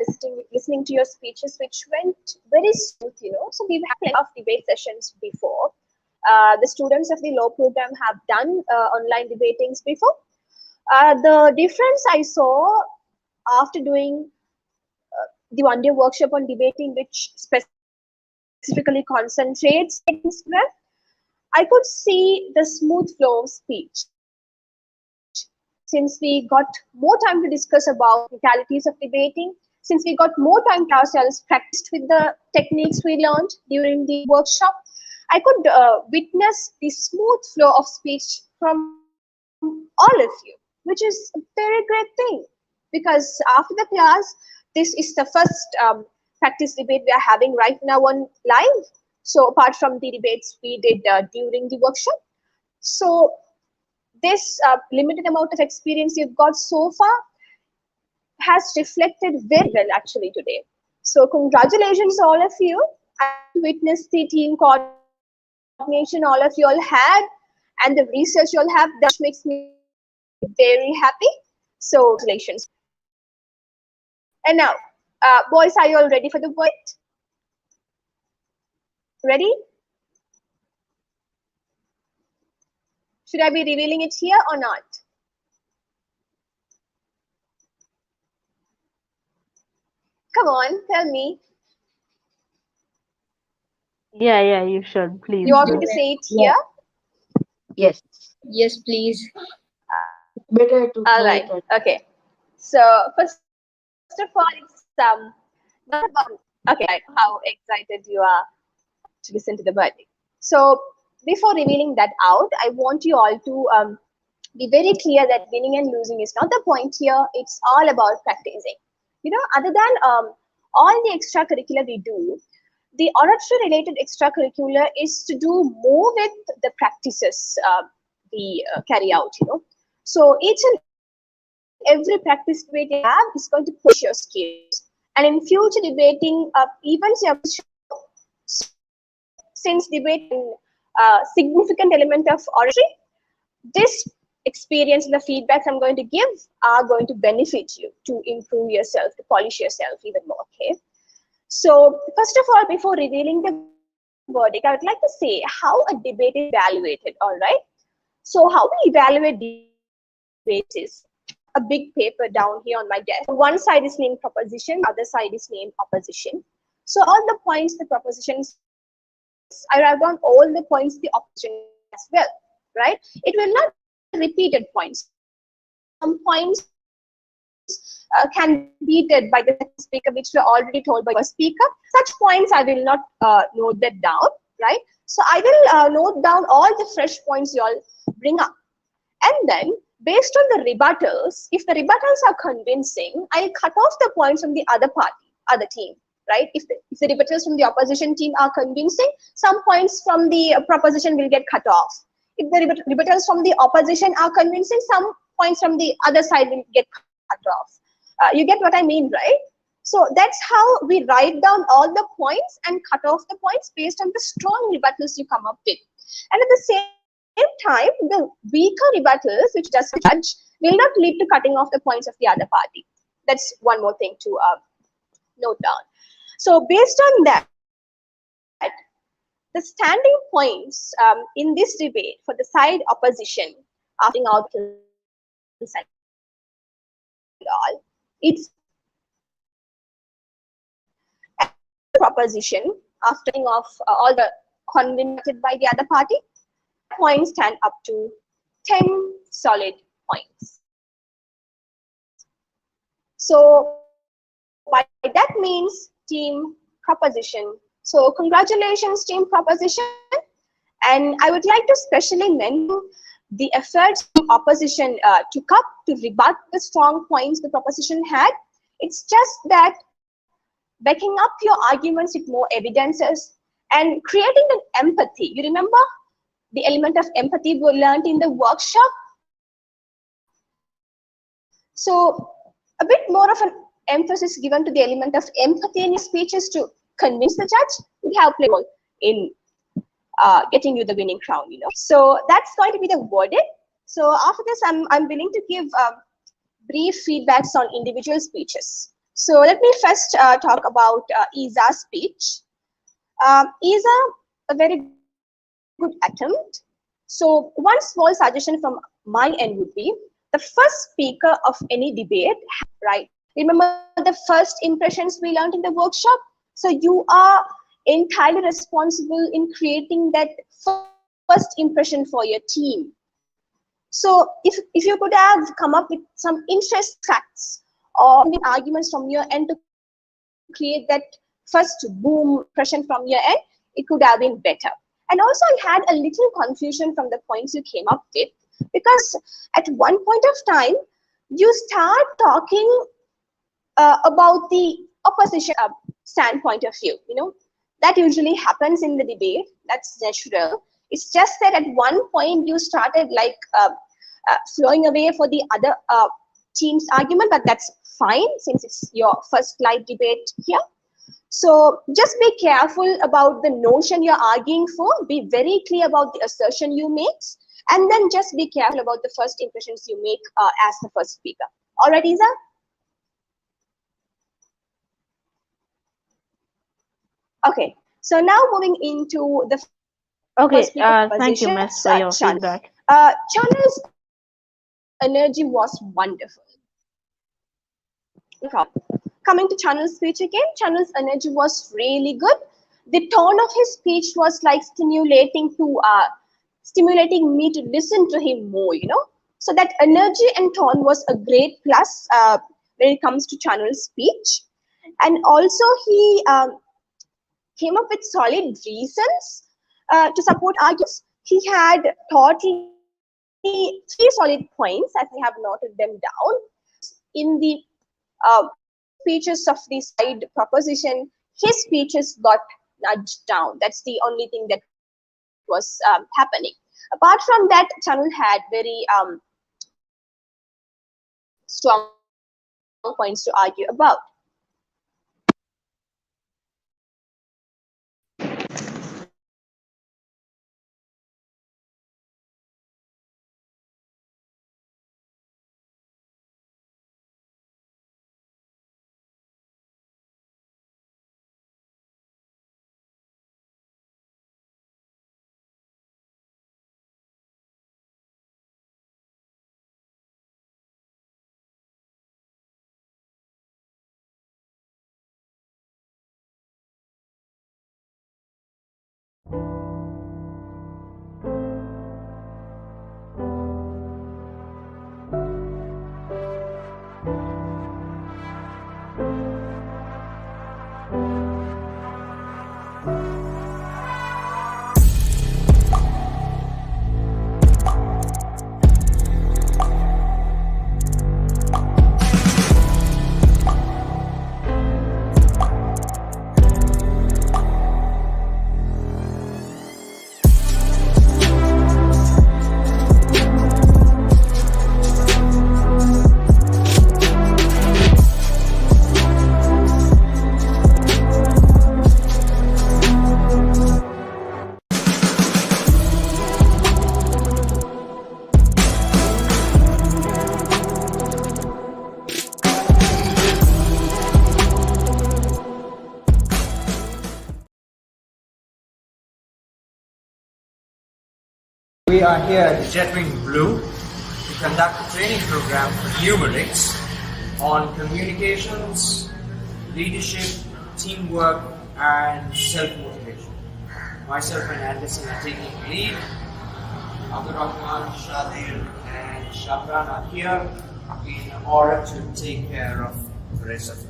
listening to your speeches, which went very smooth, So we've had plenty of debate sessions before. The students of the law program have done online debatings before. The difference I saw after doing the one-day workshop on debating, which specifically concentrates on Instagram, I could see the smooth flow of speech. Since we got more time to discuss about legalities of debating, since we got more time to ourselves practiced with the techniques we learned during the workshop, I could witness the smooth flow of speech from all of you, which is a very great thing. Because after the class, this is the first practice debate we are having right now on live. So apart from the debates we did during the workshop. So this limited amount of experience you've got so far has reflected very well actually today. So congratulations all of you. I witnessed the team coordination all of you all had and the research you all have, that makes me very happy. So congratulations. And now, boys, are you all ready for the verdict? Ready? Should I be revealing it here or not? Come on, tell me. Yeah, you should, please. You want me to say it here? Yes. Yes, please. Better to All say right. that. Okay. So first of all, it's not about how excited you are to listen to the verdict. So before revealing that out, I want you all to be very clear that winning and losing is not the point here. It's all about practicing. Other than all the extracurricular we do, the oratory related extracurricular is to do more with the practices we carry out. So each and every practice debate you have is going to push your skills, and in future debating events you have to show. Since debate is a significant element of oratory, this experience and the feedbacks I'm going to give are going to benefit you to improve yourself, to polish yourself even more. Okay. So first of all, before revealing the verdict, I would like to say how a debate is evaluated. All right. So how we evaluate debates is a big paper down here on my desk. One side is named proposition, other side is named opposition. So all the points, the propositions, I write down all the points, the opposition as well, right? It will not be repeated points. Some points can be repeated by the speaker, which were already told by the speaker. Such points I will not note that down, right? So I will note down all the fresh points you all bring up. And then based on the rebuttals, if the rebuttals are convincing, I'll cut off the points from the other party, other team, right? If the rebuttals from the opposition team are convincing, some points from the proposition will get cut off. If the rebuttals from the opposition are convincing, some points from the other side will get cut off. You get what I mean, right? So that's how we write down all the points and cut off the points based on the strong rebuttals you come up with. And at the same time, the weaker rebuttals, which just judge, will not lead to cutting off the points of the other party. That's one more thing to note down. So based on that, the standing points in this debate for the side opposition, after out all, it's proposition after all the convicted by the other party, points stand up to 10 solid points. So by that means team proposition. So congratulations, team proposition. And I would like to specially mention the efforts the opposition took up to rebut the strong points the proposition had. It's just that backing up your arguments with more evidences and creating an empathy. You remember the element of empathy we learned in the workshop? So a bit more of an emphasis given to the element of empathy in your speeches to convince the judge would have played a role in getting you the winning crown, you know. So that's going to be the verdict. So after this, I'm willing to give brief feedbacks on individual speeches. So let me first talk about Isa's speech. Isa, a very good attempt. So one small suggestion from my end would be the first speaker of any debate, right? Remember the first impressions we learned in the workshop? So you are entirely responsible in creating that first impression for your team. So if you could have come up with some interest facts or arguments from your end to create that first boom impression from your end, it could have been better. And also I had a little confusion from the points you came up with, because at one point of time, you start talking about the opposition standpoint of view, you know. That usually happens in the debate, that's natural. It's just that at one point you started like flowing away for the other team's argument, but that's fine since it's your first live debate here. So just be careful about the notion you're arguing for, be very clear about the assertion you make, and then just be careful about the first impressions you make as the first speaker. All right, Isa? Okay, so now moving into the thank you, Miss, for your feedback. Chanel's energy was wonderful. No problem. Coming to Chanel's speech again, Chanel's energy was really good. The tone of his speech was like stimulating me to listen to him more, you know. So that energy and tone was a great plus when it comes to Chanel's speech. And also he came up with solid reasons to support arguments. He had totally 3 solid points, as I have noted them down. In the speeches of the side proposition, his speeches got nudged down. That's the only thing that was happening. Apart from that, Chanel had very strong points to argue about. We are here at Jetwing Blue to conduct a training program for numerics on communications, leadership, teamwork, and self-motivation. Myself and Anderson are taking lead. Abdul Rahman, Shadil and Shabran are here in order to take care of the rest of it.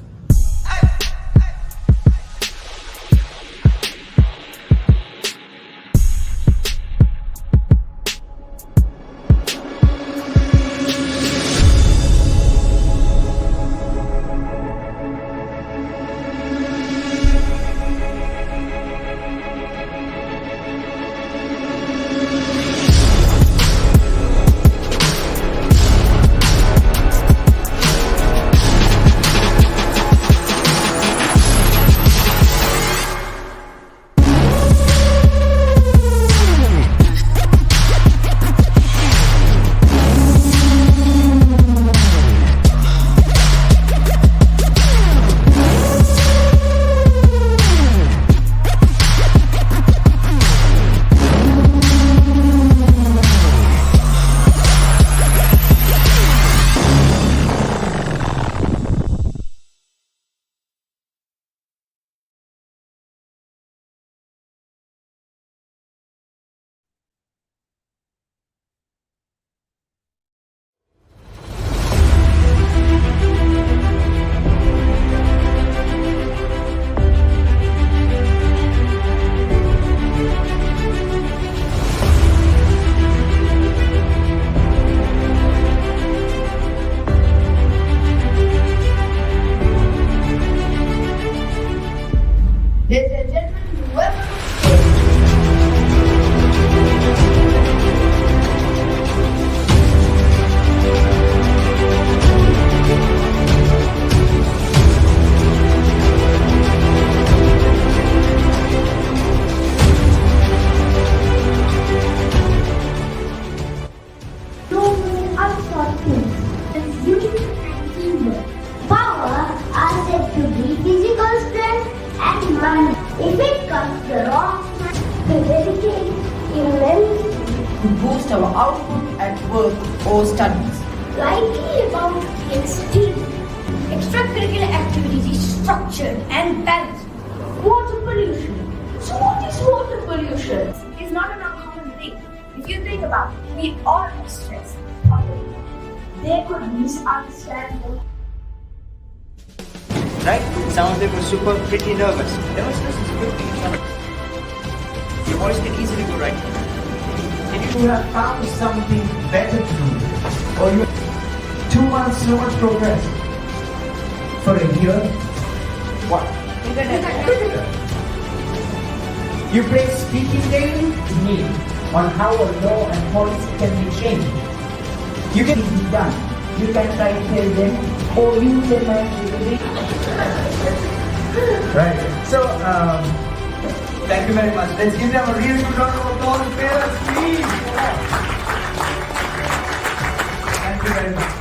Ladies and gentlemen, welcome to the stage. So many unsought things as unity and teamwork. Power are said to be physical strength and money. If it comes to the wrong man, to dedicate immensely to boost our output at work or studies. lightly about its team. Extracurricular activities is structured and balanced. Water pollution. So what is water pollution? It's not an uncommon thing. If you think about it, we all have stress. They could misunderstand what. Right? Some of them were pretty nervous. Nervousness is a good thing. Your voice can easily go right. And if you have found something better to do, or you 2 months, no much progress. For a year, what? Internet. You play speaking game To me, on how a law and policy can be changed. You can be done. You can try to tell them or use them as Right. So, thank you very much. Let's give them a really good round of applause, parents, please. Thank you very much.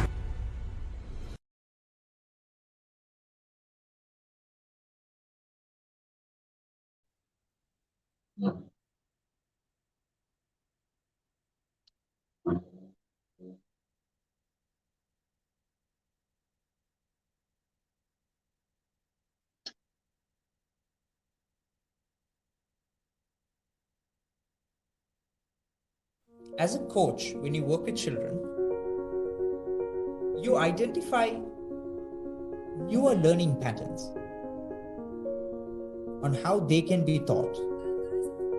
As a coach, when you work with children, you identify newer learning patterns on how they can be taught.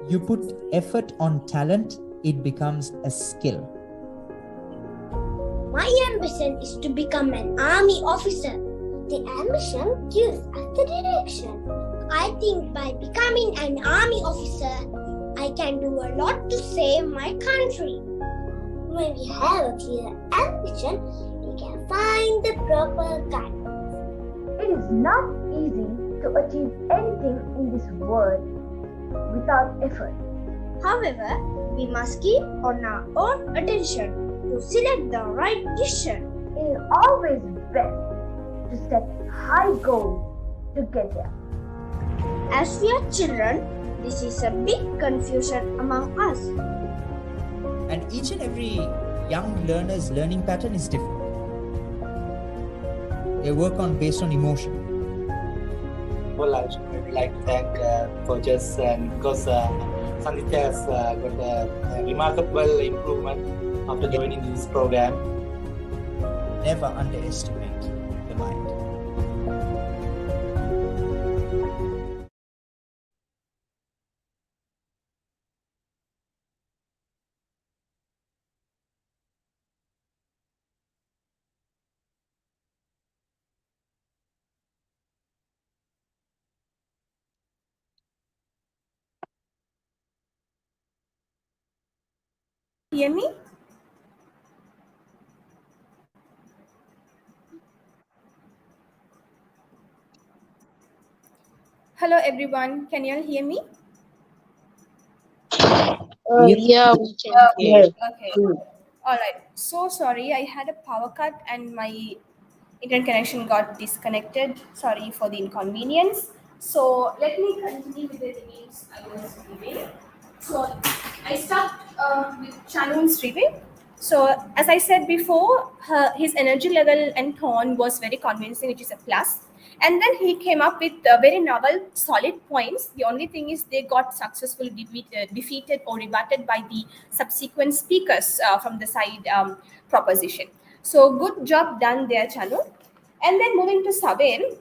You put effort on talent, it becomes a skill. My ambition is to become an army officer. The ambition gives us the direction. I think by becoming an army officer, I can do a lot to save my country. When we have a clear ambition, we can find the proper guidance. It is not easy to achieve anything in this world without effort. However, we must keep on our own attention to select the right decision. It is always best to set high goals to get there. As we are children, this is a big confusion among us. And each and every young learner's learning pattern is different. They work on based on emotion. Well, I should maybe like to thank coaches and because Sandhya has got a remarkable improvement after joining this program. Never underestimate the mind. Hear me? Hello everyone, can you all hear me? Yeah, we can hear. Okay. All right. So sorry, I had a power cut and my internet connection got disconnected. Sorry for the inconvenience. So let me continue with the names I was giving. So I start with Chanun's review. So as I said before, his energy level and tone was very convincing, which is a plus. And then he came up with very novel, solid points. The only thing is they got successfully defeated or rebutted by the subsequent speakers from the side proposition. So good job done there, Chanu. And then moving to Savin,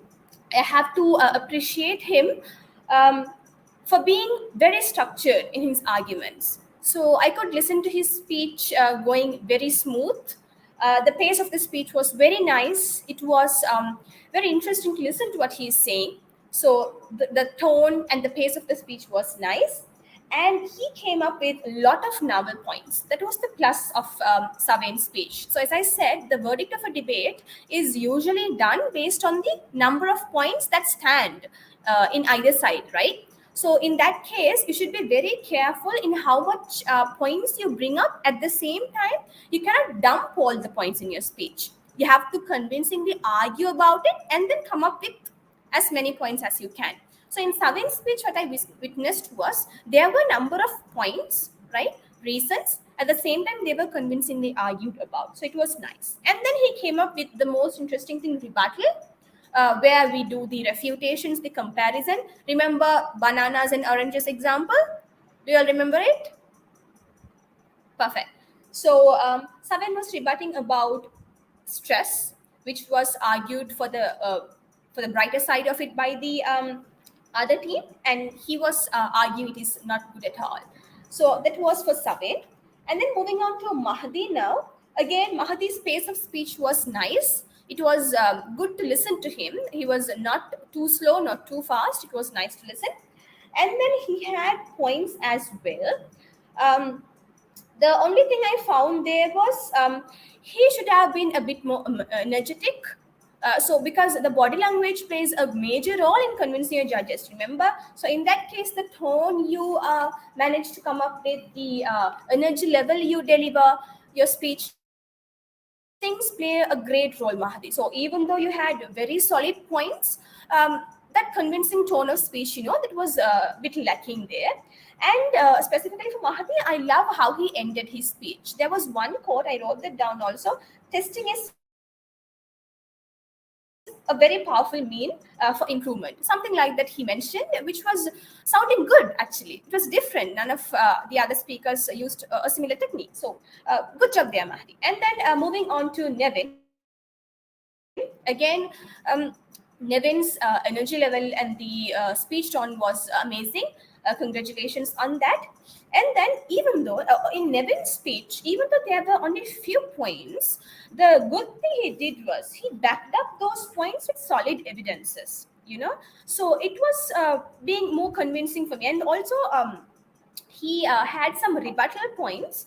I have to appreciate him for being very structured in his arguments. So I could listen to his speech going very smooth. The pace of the speech was very nice. It was very interesting to listen to what he's saying. So the tone and the pace of the speech was nice. And he came up with a lot of novel points. That was the plus of Savin's speech. So as I said, the verdict of a debate is usually done based on the number of points that stand in either side, right? So in that case, you should be very careful in how much points you bring up at the same time. You cannot dump all the points in your speech. You have to convincingly argue about it and then come up with as many points as you can. So in Savin's speech, what I witnessed was there were a number of points, right? Reasons. At the same time, they were convincingly argued about. So it was nice. And then he came up with the most interesting thing, rebuttal. Where we do the refutations, the comparison. Remember bananas and oranges example? Do you all remember it? Perfect. So Savin was rebutting about stress, which was argued for the brighter side of it by the other team, and he was arguing it is not good at all. So that was for Savin. And then moving on to Mahdi now. Again, Mahdi's pace of speech was nice. It was good to listen to him. He was not too slow, not too fast. It was nice to listen. And then he had points as well. The only thing I found there was he should have been a bit more energetic. So because the body language plays a major role in convincing your judges, remember? So in that case, the tone you manage to come up with, the energy level you deliver, your speech, things play a great role, Mahdi. So even though you had very solid points, that convincing tone of speech, that was a bit lacking there. And specifically for Mahdi, I love how he ended his speech. There was one quote, I wrote that down also. Testing is a very powerful mean for improvement. Something like that he mentioned, which was sounding good, actually. It was different. None of the other speakers used a similar technique. So good job there, Mahdi. And then moving on to Nevin. Again, Nevin's energy level and the speech tone was amazing. Congratulations on that. And then even though in Nevin's speech, even though there were only few points, the good thing he did was he backed up those points with solid evidences, So it was being more convincing for me. And also he had some rebuttal points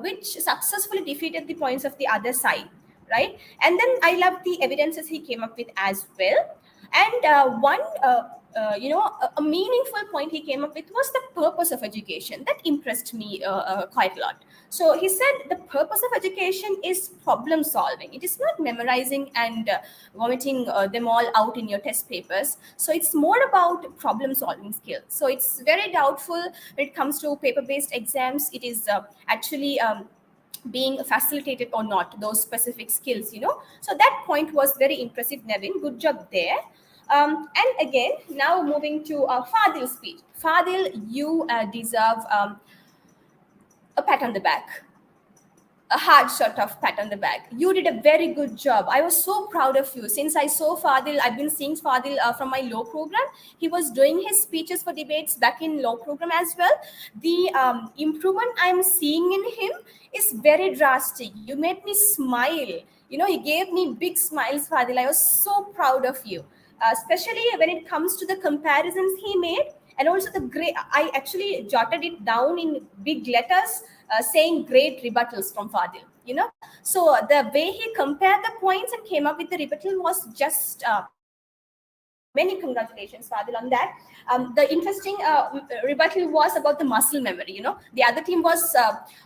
which successfully defeated the points of the other side, right? And then I love the evidences he came up with as well. And a meaningful point he came up with was the purpose of education. That impressed me quite a lot. So he said the purpose of education is problem solving. It is not memorizing and vomiting them all out in your test papers. So it's more about problem solving skills. So it's very doubtful when it comes to paper-based exams. It is actually being facilitated or not, those specific skills, So that point was very impressive, Nevin. Good job there. And again, now moving to Fadil's speech. Fadil, you deserve a pat on the back, a hard sort of pat on the back. You did a very good job. I was so proud of you. Since I saw Fadil, I've been seeing Fadil from my law program. He was doing his speeches for debates back in law program as well. The improvement I'm seeing in him is very drastic. You made me smile. You know, you gave me big smiles, Fadil. I was so proud of you, especially when it comes to the comparisons he made. And also the great, I actually jotted it down in big letters, saying great rebuttals from Fadil, you know. So the way he compared the points and came up with the rebuttal was just many congratulations, Fadil, on that. The interesting rebuttal was about the muscle memory, you know. The other team was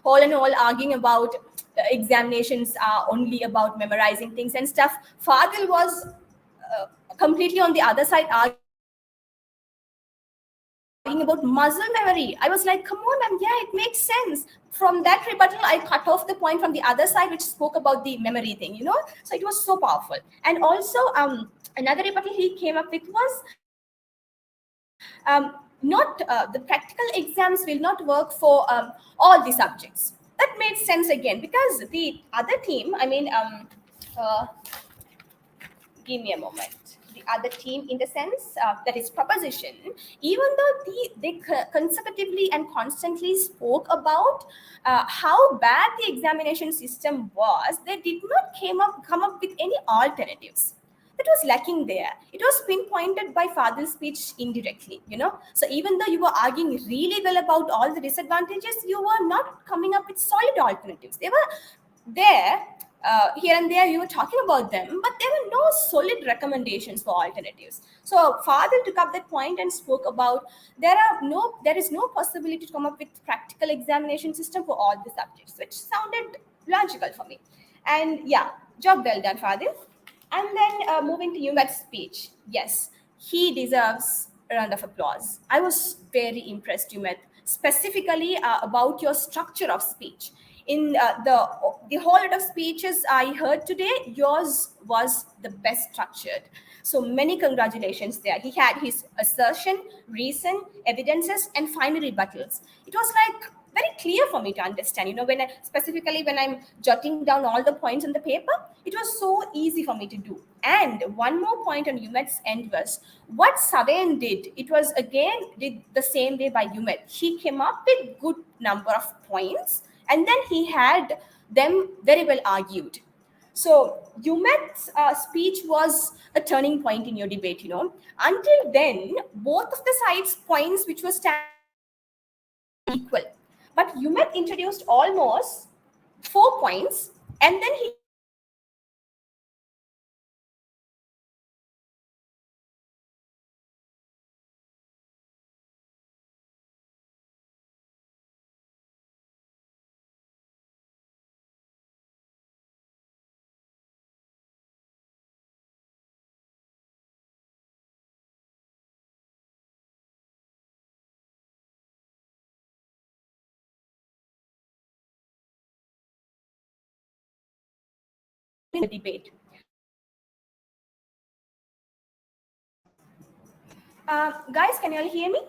all in all arguing about examinations are only about memorizing things and stuff. Fadil was completely on the other side, arguing about muscle memory. I was like, come on, man, yeah, it makes sense. From that rebuttal, I cut off the point from the other side, which spoke about the memory thing, you know. So it was so powerful. And also, another rebuttal he came up with was not the practical exams will not work for all the subjects. That made sense again, because the other team, I mean, give me a moment. The other team, in the sense that is proposition, even though they consecutively and constantly spoke about how bad the examination system was, they did not come up with any alternatives. That was lacking there. It was pinpointed by Fadil's speech indirectly, you know. So even though you were arguing really well about all the disadvantages, you were not coming up with solid alternatives. They were there, here and there you were talking about them, but there were no solid recommendations for alternatives. So Fadil took up that point and spoke about there is no possibility to come up with practical examination system for all the subjects, which sounded logical for me. And yeah, job well done, Fadil. And then moving to Umet's speech. Yes, he deserves a round of applause. I was very impressed, Umet, specifically about your structure of speech. In the whole lot of speeches I heard today, yours was the best structured. So many congratulations there. He had his assertion, reason, evidences, and final rebuttals. It was like very clear for me to understand. You know, specifically when I'm jotting down all the points on the paper, it was so easy for me to do. And one more point on Umet's end was what Saven did. It was again did the same way by Umet. He came up with good number of points, and then he had them very well argued. So Umet's speech was a turning point in your debate, you know. Until then, both of the sides' points, which was equal. But Umet introduced almost 4 points, and then he the debate. Guys, can you all hear me?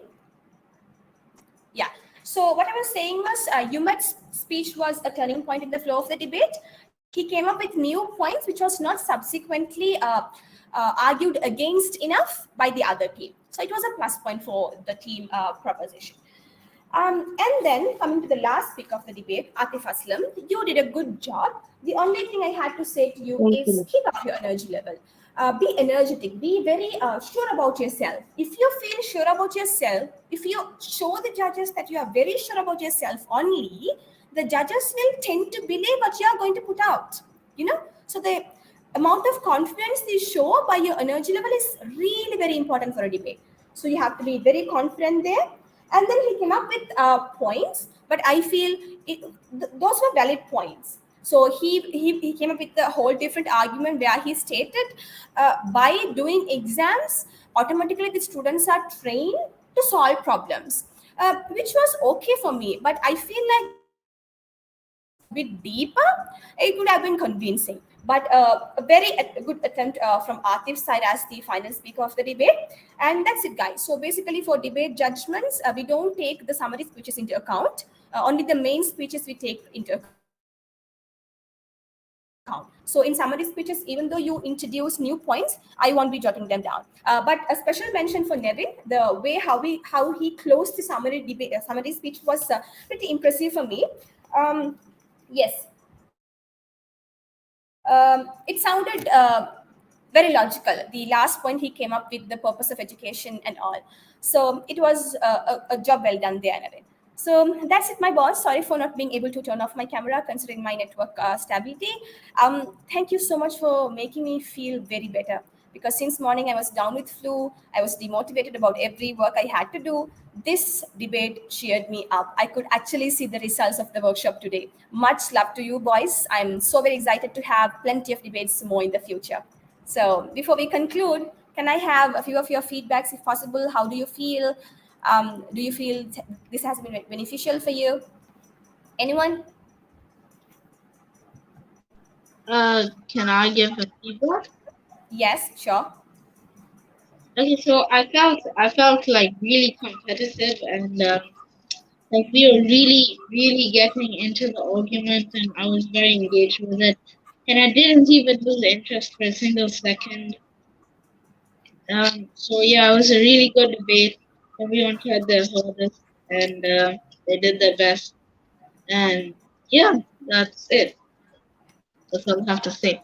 Yeah. So what I was saying was Umet's speech was a turning point in the flow of the debate. He came up with new points which was not subsequently argued against enough by the other team. So it was a plus point for the team proposition. And then coming to the speak of the debate, Atif Aslam, you did a good job. The only thing I had to say to you is keep up your energy level. Be energetic, be very sure about yourself. If you feel sure about yourself, if you show the judges that you are very sure about yourself only, the judges will tend to believe what you are going to put out, you know. So the amount of confidence you show by your energy level is really very important for a debate. So you have to be very confident there. And then he came up with points, but I feel those were valid points. So he came up with a whole different argument where he stated by doing exams, automatically the students are trained to solve problems, which was okay for me. But I feel like a bit deeper, it would have been convincing. But a very good attempt from Atif's side as the final speaker of the debate. And that's it, guys. So basically for debate judgments, we don't take the summary speeches into account. Only the main speeches we take into account. So in summary speeches, even though you introduce new points, I won't be jotting them down. But a special mention for Nevin, the way how he closed the summary speech was pretty impressive for me. Yes. It sounded very logical. The last point he came up with, the purpose of education and all. So it was a job well done there, Nevin. So that's it, my boss. Sorry for not being able to turn off my camera considering my network stability. Thank you so much for making me feel very better, because since morning I was down with flu. I was demotivated about every work I had to do. This debate cheered me up. I could actually see the results of the workshop today. Much love to you, boys. I'm so very excited to have plenty of debates more in the future. So before we conclude, can I have a few of your feedbacks if possible? How do you feel? Do you feel this has been beneficial for you? Anyone? Can I give a feedback? Yes, sure. Okay, so I felt like really competitive, and like we were really getting into the argument, and I was very engaged with it, and I didn't even lose interest for a single second. So yeah, it was a really good debate. Everyone tried their hardest, and they did their best. And yeah, that's it. That's all I have to say.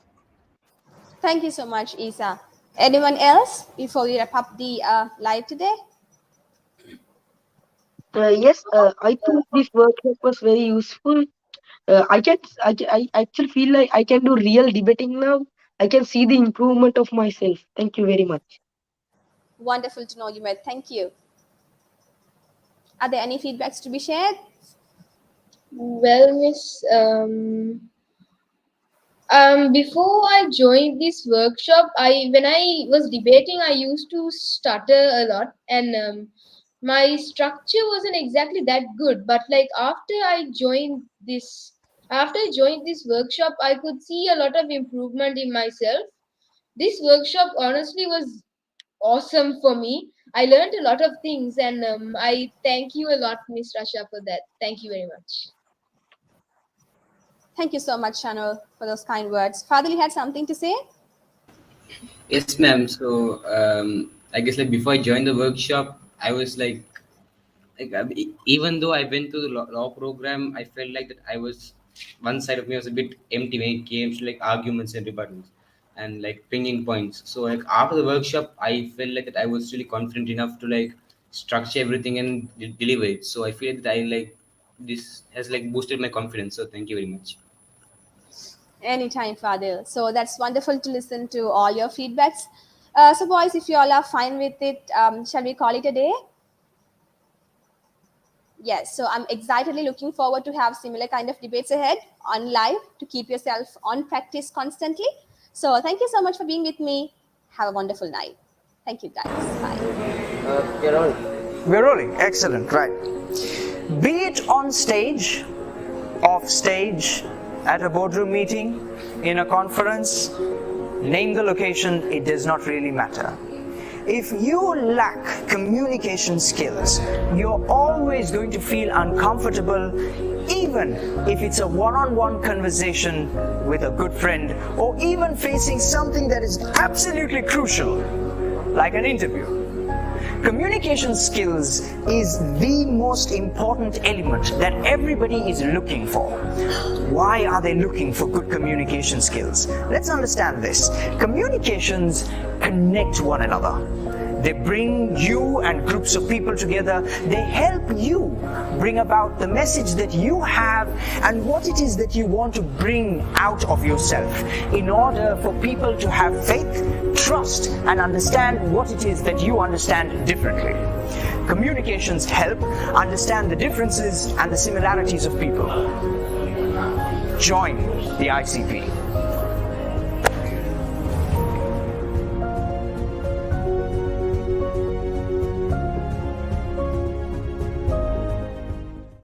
Thank you so much, Isa. Anyone else before we wrap up the live today? Yes, I think this workshop was very useful. I actually feel like I can do real debating now. I can see the improvement of myself. Thank you very much. Wonderful to know you, Med. Thank you. Are there any feedbacks to be shared? Well, Miss, before I joined this workshop, when I was debating, I used to stutter a lot, and my structure wasn't exactly that good. But like after I joined this workshop, I could see a lot of improvement in myself. This workshop honestly was awesome for me. I learned a lot of things, and I thank you a lot, Miss Rasha, for that. Thank you very much. Thank you so much, Shanul, for those kind words. Fadil, you had something to say? Yes, ma'am. So I guess like before I joined the workshop, I was like even though I went to the law program, I felt like that I was one side of me was a bit empty when it came to like arguments and rebuttals and like bringing points. So like after the workshop, I felt like that I was really confident enough to like structure everything and deliver it. So I feel that I like this has like boosted my confidence. So thank you very much. Anytime, Fadil. So that's wonderful to listen to all your feedbacks. So boys, if you all are fine with it, shall we call it a day? Yes, so I'm excitedly looking forward to have similar kind of debates ahead on live to keep yourself on practice constantly. So thank you so much for being with me. Have a wonderful night. Thank you, guys. Bye. We're rolling. Excellent. Right. Be it on stage, off stage, at a boardroom meeting, in a conference, name the location, it does not really matter. If you lack communication skills, you're always going to feel uncomfortable, even if it's a one-on-one conversation with a good friend, or even facing something that is absolutely crucial, like an interview. Communication skills is the most important element that everybody is looking for. Why are they looking for good communication skills? Let's understand this. Communications connect one another. They bring you and groups of people together. They help you bring about the message that you have and what it is that you want to bring out of yourself in order for people to have faith, trust, and understand what it is that you understand differently. Communications help understand the differences and the similarities of people. Join the ICP.